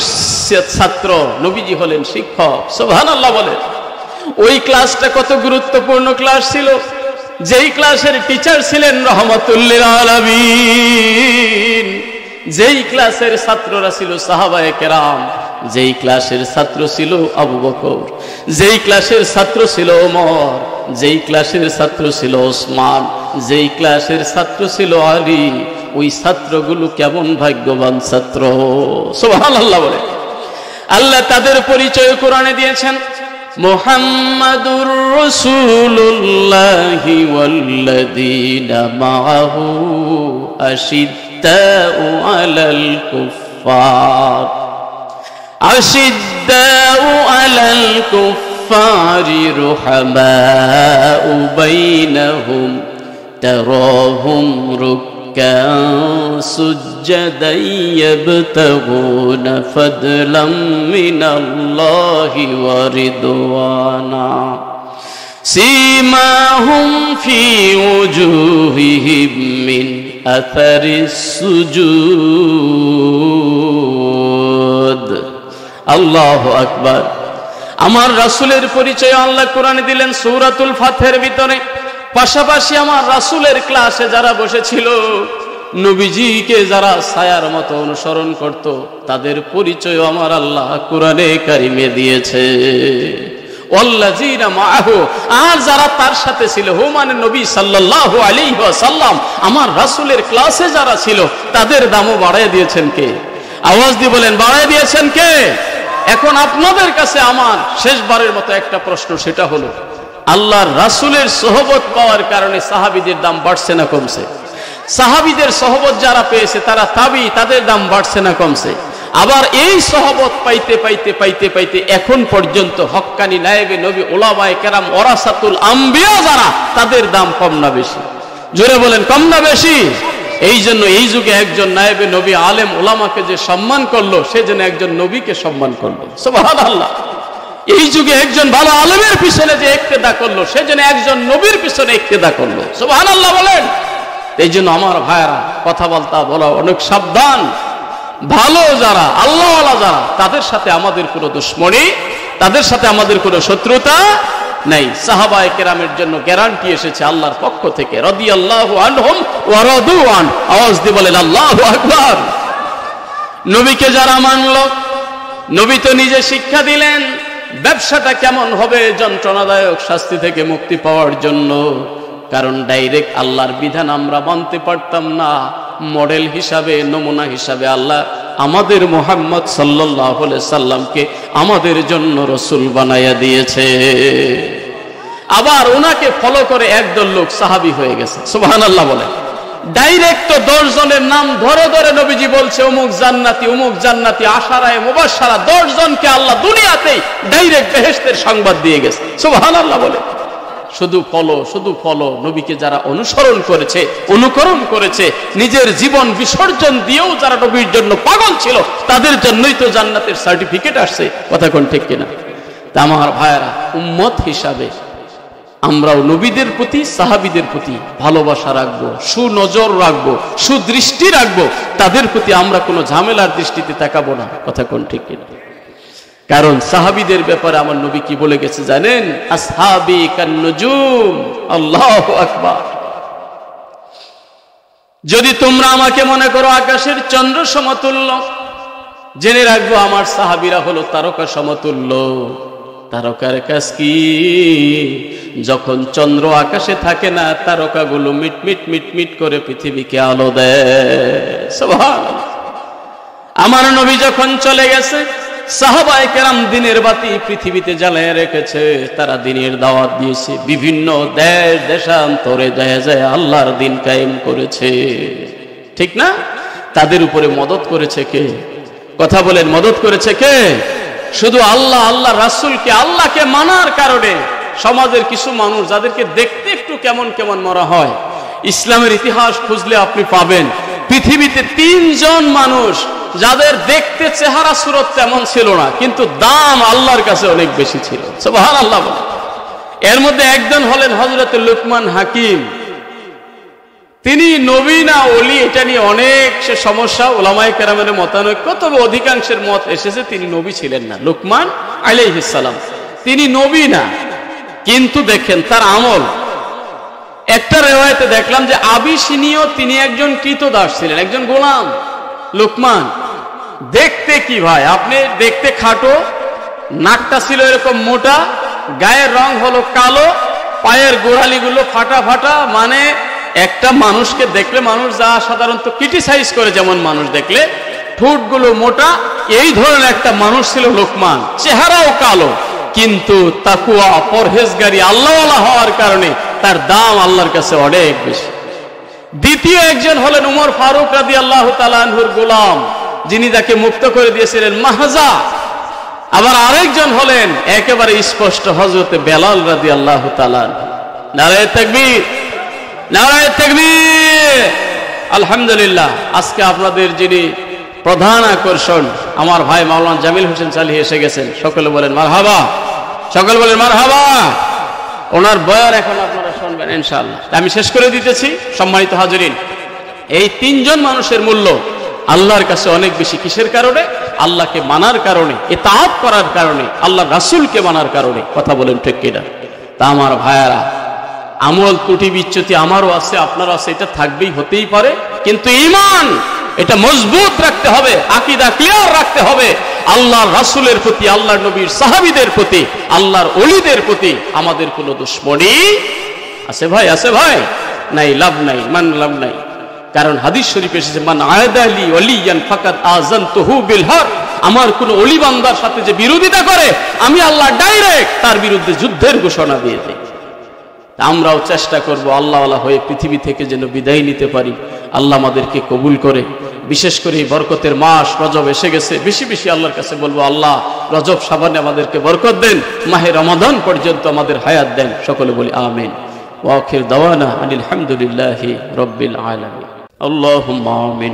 ছাত্র, নবীজি হলেন শিক্ষক। সুবহানাল্লাহ বলে। ওই ক্লাসটা কত গুরুত্বপূর্ণ ক্লাস ছিল, যেই ক্লাসের টিচার ছিলেন রাহমাতুল লিল আলামিন, যেই ক্লাসের ছাত্ররা ছিল সাহাবায়ে কেরাম, যেই ক্লাসের ছাত্র ছিল আবু বকর, যেই ক্লাসের ছাত্র ছিল ওমর, যেই ক্লাসের ছাত্র ছিল ওসমান, যেই ক্লাসের ছাত্র ছিল আলী। ওই ছাত্রগুলো কেমন ভাগ্যবান ছাত্র! সুবহানাল্লাহ বলে। আল্লাহ তাদের পরিচয় কোরআনে দিয়েছেন, মুহাম্মাদুর রাসূলুল্লাহি ওয়াল্লাযীনা মাআহু আশিদ্দাউ আলাল কুফফার কুফফারি রুহামাউ বাইনাহুম তারাহুম রুক্কান সুজ্জাদান ইয়াবতাগুনা ফাদলাম মিনাল্লাহি ওয়া রিদওয়ানা সীমাহুম ফি উজুহিহিম মিন আথারিস সুজুদ। আল্লাহু আকবার। আমার রাসূলের পরিচয় আল্লাহ কোরআনে দিলেন সূরাতুল ফাতহের ভিতরে। পাশাপাশি আমার রাসূলের ক্লাসে যারা বসেছিল, নবীজিকে যারা ছায়ার মতো অনুসরণ করত, তাদের পরিচয় আমার আল্লাহ কোরআনে কারিমে দিয়েছে। ওয়াল্লাযীনা মাআহু, আর যারা তার সাথে ছিল, হু মানে নবী সাল্লাল্লাহু আলাইহি ওয়াসাল্লাম, আমার রাসূলের ক্লাসে যারা ছিল, তাদের দামও বাড়ায় দিয়েছেন কে? আওয়াজ দিয়ে বলেন, বাড়ায় দিয়েছেন কে? এখন আপনাদের কাছে আমার শেষবারের মতো একটা প্রশ্ন, সেটা হলো আল্লাহর রাসূলের সোহবত পাওয়ার কারণে সাহাবীদের দাম বাড়ছে না কমছে? সাহাবীদের সোহবত যারা পেয়েছে তারা তাবি, তাদের দাম বাড়ছে না কমছে? আবার এই সোহবত পাইতে পাইতে পাইতে পাইতে এখন পর্যন্ত হক্কানি নায়েবে নবী উলামায়ে কেরাম ওরাসাতুল আম্বিয়া যারা, তাদের দাম কম না বেশি? জোরে বলেন, কম না বেশি? এই জন্য এই যুগে একজন নায়েবে নবী আলেম উলামাকে যে সম্মান করলো, সে যেন একজন নবীকে সম্মান করলো। সুবহানাল্লাহ। এই যুগে একজন ভালো আলেমের পিছনে যে ইক্তেদা করলো, সে যেন একজন নবীর পিছনে ইক্তেদা করলো। সুবহানাল্লাহ বলেন। এই জন্য আমার ভাইরা, কথা বলা অনেক সাবধান। ভালো যারা, আল্লাহওয়ালা যারা, তাদের সাথে আমাদের কোনো দুশমনি, তাদের সাথে আমাদের কোনো শত্রুতা নাই। সাহাবায়ে কেরামের জন্য গ্যারান্টি এসেছে আল্লাহর পক্ষ থেকে, রাদিয়াল্লাহু আনহুম ওয়া রাদু আন। আওয়াজ দিয়ে বলেন আল্লাহু আকবার। নবীকে যারা মানল, নবী তো নিজে শিক্ষা দিলেন ব্যবসাটা কেমন হবে যন্ত্রণাদায়ক শাস্তি থেকে মুক্তি পাওয়ার জন্য। কারণ ডাইরেক্ট আল্লাহর বিধান আমরা মানতে পারতাম না। মডেল হিসাবে, নমুনা হিসাবে আল্লাহ আমাদের মুহাম্মদ সাল্লাল্লাহু আলাইহি সাল্লামকে আমাদের জন্য রাসূল বানায়া দিয়েছে। আবার ওনাকে ফলো করে একদল লোক সাহাবী হয়ে গেছে। সুবহানাল্লাহ বলে। ডাইরেক্ট তো 10 জনের নাম ধরে ধরে নবীজি বলছে, অমুক জান্নাতি, অমুক জান্নাতি, আশারায়ে মুবাশশারা 10 জনকে আল্লাহ দুনিয়াতেই ডাইরেক্ট বেহেশতের সংবাদ দিয়ে গেছে। সুবহানাল্লাহ বলে। শুধু ফলো নবীকে যারা অনুসরণ করেছে, অনুকরণ করেছে, নিজের জীবন বিসর্জন দিয়েও যারা নবীর জন্য পাগল ছিল, তাদের জন্যই তো জান্নাতের সার্টিফিকেট আসছে। কথা কোন ঠিক কিনা? তা আমার ভাইয়েরা, উম্মত হিসাবে আমরাও নবীদের প্রতি, সাহাবীদের প্রতি ভালোবাসা রাখবো, সুনজর রাখবো, সুদৃষ্টি রাখবো। তাদের প্রতি আমরা কোনো ঝামেলার দৃষ্টিতে তাকাবো না। কথা কোন ঠিক কিনা? কারণ সাহাবীদের ব্যাপারে আমার নবী কি বলে গেছে জানেন? আসহাবি কান নুজুম। আল্লাহু আকবার। যদি তোমরা আমাকে মনে করো আকাশের চন্দ্র সমতুল্য, জেনে রাখবো আমার সাহাবীরা হলো তারকা সমতুল্য। তারকার কাজ কি? যখন চন্দ্র আকাশে থাকে না, তারকাগুলো মিটমিট মিটমিট করে পৃথিবীকে আলো দেয়। সুবহানাল্লাহ। আমার নবী যখন চলে গেছে, সাহাবায়ে কেরাম দিনের বাতি পৃথিবীতে জ্বালায় রেখেছে। তারা দিনের দাওয়াত দিয়েছে, বিভিন্ন দেশ দেশান্তরে যায় আল্লাহর দিন কায়েম করেছে। ঠিক না? তাদের উপরে মদত করেছে কে? কথা বলেন, মদত করেছে কে? শুধু আল্লাহ, আল্লাহ রাসূলকে, আল্লাহকে মানার কারণে সমাজের কিছু মানুষ যাদেরকে দেখতে একটু কেমন কেমন মনে হয়, ইসলামের ইতিহাস খুঁজলে আপনি পাবেন পৃথিবীতে 3 জন মানুষ যাদের দেখতে চেহারা সুরত তেমন ছিল না, কিন্তু দাম আল্লাহর কাছে অনেক বেশি ছিল। সুবহানাল্লাহ। এর মধ্যে একজন হলেন হযরত লুকমান হাকিম। তিনি নবী না ওলি এটা নিয়ে অনেক সমস্যা, উলামায়ে কেরামের মতানৈক্য, তবে অধিকাংশের মত এসেছে তিনি নবী ছিলেন না। লুকমান আলাইহিস সালাম তিনি নবী না, কিন্তু দেখেন তার আমল। একটা রিওয়ায়াতে দেখলাম যে আবিসিনীয় তিনি একজন কৃতদাস ছিলেন, একজন গোলাম। লুকমান দেখতে কি ভাই, আপনি দেখতে খাটো, নাকটা ছিল এরকম মোটা, গায়ের রং হলো কালো, পায়ের গোড়ালিগুলো ফাটা ফাটা, মানে একটা মানুষকে দেখলে মানুষ যা সাধারণত ক্রিটিসাইজ করে, যেমন মানুষ দেখলে ঠোঁটগুলো মোটা, এই ধরনের একটা মানুষ ছিল লুকমান। চেহারাও কালো, কিন্তু তাকওয়া পরহেজগারি আল্লাহওয়ালা হওয়ার কারণে তার দাম আল্লাহর কাছে অনেক বেশি। দ্বিতীয় একজন হলেন উমর ফারুক রাদিয়াল্লাহু তাআলা আনহুর গোলাম, যিনি তাকে মুক্ত করে দিয়েছিলেন মাহজা। আবার আরেকজন হলেন একেবারে স্পষ্ট হযরত বেলাল রাদিয়াল্লাহু তাআলা। নারায়ে তাকবীর, নারায়ে তাকবীর। আলহামদুলিল্লাহ। আজকে আপনাদের যিনি প্রধান আকর্ষণ আমার ভাই মাওলানা জামিল হোসেন চালি এসে গেছেন, সকলে বলেন মারহাবা, সকলে বলেন মারহাবা। ওনার বয়ান এখন আপনারা শুনবেন ইনশাআল্লাহ। আমি শেষ করে দিতেছি। সম্মানিত হাজিরিন, এই তিনজন মানুষের মূল্য আল্লাহর কাছে অনেক বেশি। কিসের কারণে? আল্লাহকে মানার কারণে, ইতাআত করার কারণে, আল্লাহর রাসূলকে মানার কারণে। কথা বলেন ঠিক কিনা? তা আমার ভাইয়ারা, আমল ত্রুটি বিচ্যুতি আমারও আছে, আপনারও আছে, এটা থাকবেই, হতেই পারে, কিন্তু ঈমান এটা মজবুত রাখতে হবে, আকীদা ক্লিয়ার রাখতে হবে। আল্লাহর রাসূলের প্রতি, আল্লাহর নবীর সাহাবীদের প্রতি, আল্লাহর ওলিদের প্রতি আমাদের কোনো দুশমনী আছে ভাই? আছে ভাই? নাই, লাভ নাই, মান লাভ নাই। কারণ হাদিস শরীফে এসেছে, মান আয়াদালি ওয়ালিয়ান ফাকাদ আযানতুহু বিল হক। আমার কোন ওলি বান্দার সাথে যে বিরোধিতা করে, আমি আল্লাহ ডাইরেক্ট তার বিরুদ্ধে যুদ্ধের ঘোষণা দিয়ে দেই। আমরাও চেষ্টা করব আল্লাহওয়ালা হয়ে পৃথিবী থেকে যেন বিদায় নিতে পারি। আল্লাহ আমাদেরকে কবুল করে। বিশেষ করে এই বরকতের মাস রজব এসে গেছে, বেশি বেশি আল্লাহর কাছে বলবো, আল্লাহ রজব শাবানে আমাদেরকে বরকত দেন, মাহে রমাদান পর্যন্ত আমাদের হায়াত দেন। সকলে বলি আমিন। ওয়া আখির দাওয়ানা আনিল হামদুলিল্লাহি রাব্বিল আলামিন। আল্লাহুম্মা আমিন।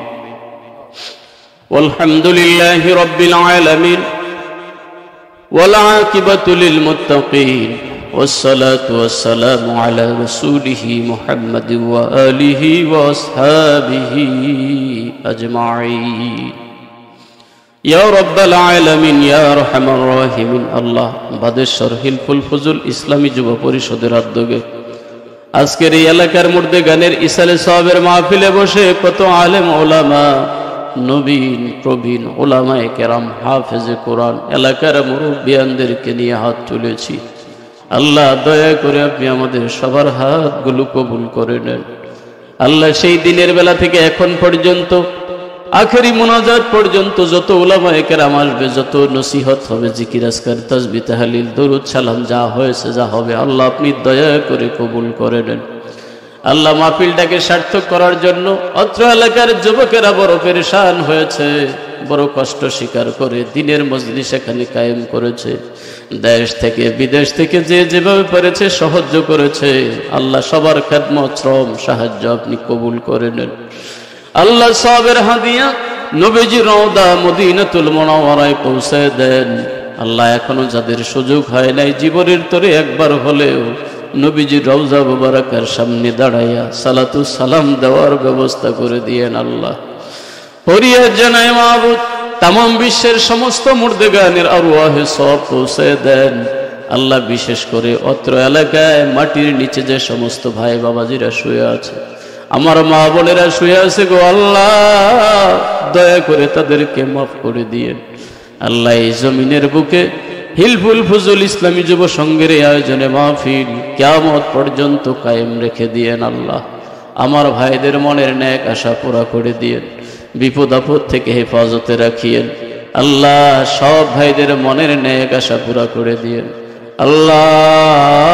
ওয়াল হামদুলিল্লাহি রাব্বিল আলামিন ওয়াল আকিবাতু লিল মুত্তাকিন والصلاة والسلام على رسوله محمد وآله وأصحابه أجمعين يا رب العالمين يا أرحم الراحمين। আল্লাহ বাদেশ্বর হিলফুল ফজল ইসলামী যুব পরিষদের উদ্যোগে আজকের এই এলাকার মধ্যে গানের ইসালে সাহাবের মাহফিলে বসে কত আলেম ওলামা, নবীন প্রবীণ ওলামায়ে কেরাম, হাফেজে কোরআন, এলাকার মুরব্বিয়ানদেরকে নিয়ে হাত তুলেছি। আল্লাহ দয়া করে আপনি আমাদের সবার হাতগুলো কবুল করে নেন। আল্লাহ সেই দিনের বেলা থেকে এখন পর্যন্ত আখেরি মুনাজাত পর্যন্ত যত উলামায়ে কেরাম আসবে, যত নসিহত হবে, জিকির আজকার তাসবিহ তাহলিল দরুদ সালাম যা হয়েছে যা হবে, আল্লাহ আপনি দয়া করে কবুল করে নেন। আল্লাহ মাহফিলটাকে সার্থক করার জন্য অত্র এলাকার যুবকেরা বড় পেরেশান হয়েছে, বড় কষ্ট স্বীকার করে দিনের মজলিস এখানে কায়েম করেছে। দেশ থেকে বিদেশ থেকে যে যেভাবে পেরেছে সাহায্য করেছে। আল্লাহ সবার খেদমত, শ্রম, সাহায্য আপনি কবুল করে নেন। আল্লাহ সবের হাদিয়া নবীজি রওদা মদিনাতুল মুনাওয়ারায় পৌঁছে দেন। আল্লাহ এখনো যাদের সুযোগ হয় নাই, জীবনের তরে একবার হলেও নবীজির রওজা মুবারাকার সামনে দাঁড়াইয়া সালাতু সালাম দেওয়ার ব্যবস্থা করে দিয়েন। আল্লাহ ফরিয়াদ জানাই মাবুদ, তামাম বিশ্বের সমস্ত মুর্দেগানের আরওয়াহে সব পৌঁছে দেন। আল্লাহ বিশেষ করে অত্র এলাকায় মাটির নিচে যে সমস্ত ভাই বাবাজিরা শুয়ে আছে, আমার মা বোনেরা শুয়ে আছে গো আল্লাহ, দয়া করে তাদেরকে মাফ করে দিয়েন। আল্লাহ এই জমিনের বুকে হিলফুল ফজল ইসলামী যুব সংঘের আয়োজনে মাহফিল কিয়ামত পর্যন্ত কায়েম রেখে দিয়েন। আল্লাহ আমার ভাইদের মনের ন্যাক আশা পুরা করে দিয়েন, বিপদ আপদ থেকে হেফাজতে রাখিয়েন। আল্লাহ সব ভাইদের মনের ন্যাক আশা পুরা করে দিয়েন। আল্লাহ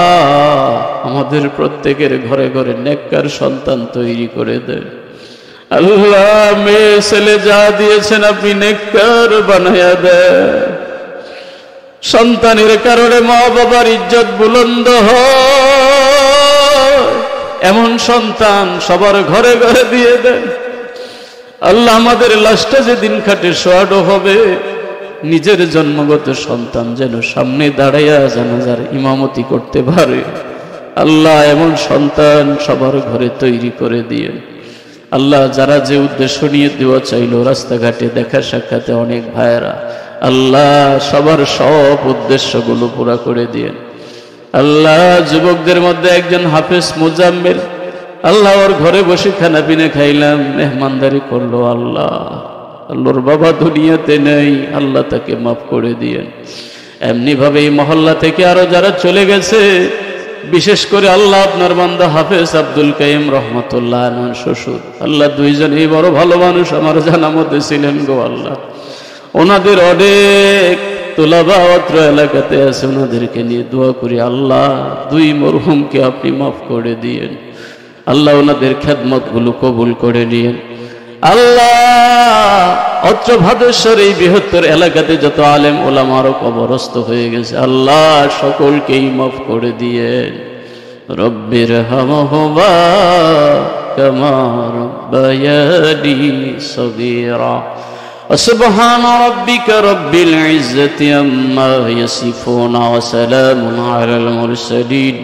আমাদের প্রত্যেকের ঘরে ঘরে নেককার সন্তান তৈরি করে দেন। আল্লাহ মেয়ে ছেলে যা দিয়েছেন আপনি নেককার বানায়া দেন। সন্তানের কারণে মা বাবার ইজ্জত বুলন্দ হয় এমন সন্তান সবার ঘরে ঘরে দিয়ে দেন। আল্লাহ আমাদের লাশটা যেদিন খাটে শোয়ানো হবে, নিজের জন্মগত সন্তান যেন সামনে দাঁড়াইয়া জানাজার ইমামতি করতে পারে। আল্লাহ এমন সন্তান সবার ঘরে তৈরি করে দিয়ে। আল্লাহ যারা যে উদ্দেশ্য নিয়ে দেওয়া চাইল, রাস্তাঘাটে দেখা সাক্ষাতে অনেক ভাইয়েরা, আল্লাহ সবার সব উদ্দেশ্যগুলো পুরা করে দিয়ে। আল্লাহ যুবকদের মধ্যে একজন হাফেজ মুজাম্মিল, আল্লাহ ওর ঘরে বসে খানা পিনা খাইলাম, মেহমানদারি করলো। আল্লাহ আল্লাহর বাবা দুনিয়াতে নেই, আল্লাহ তাকে মাফ করে দিয়েন। এমনি ভাবে এই মহল্লা থেকে আরো যারা চলে গেছে, বিশেষ করে আল্লাহ আপনার বান্দা হাফেজ আব্দুল কাইম রহমতুল্লাহ আমার শ্বশুর, আল্লাহ দুইজনই বড় ভালো মানুষ, আমার জানা মধ্যে ছিলেন গো আল্লাহ। ওনাদের অনেক তোলাবা অত্র এলাকাতে আছে, ওনাদেরকে নিয়ে দোয়া করি আল্লাহ দুই মরহুমকে আপনি মাফ করে দিয়েন। আল্লাহ ওনাদের খেদমত গুলো কবুল করে নিয়েন। আল্লাহ অত্র ভাদেশ্বর এই বৃহত্তর এলাকাতে যত আলেম ওলামা আরো কবরস্থ হয়ে গেছে, আল্লাহ সকলকেই মাফ করে দিয়েন। রব্বির হামহুমা কামা রাব্বায়ানি সগীরা। সুবহান রাব্বিকা রব্বিল ইজ্জাতি আম্মা ইয়াসিফুন ওয়া সালামুন আলাল মুরসালিন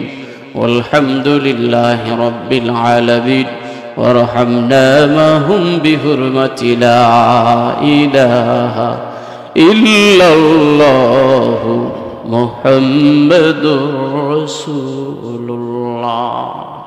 ওয়ালহামদুলিল্লাহি রাব্বিল আলামিন। وارحمنا معهم بحرمة لا إله إلا الله محمد رسول الله।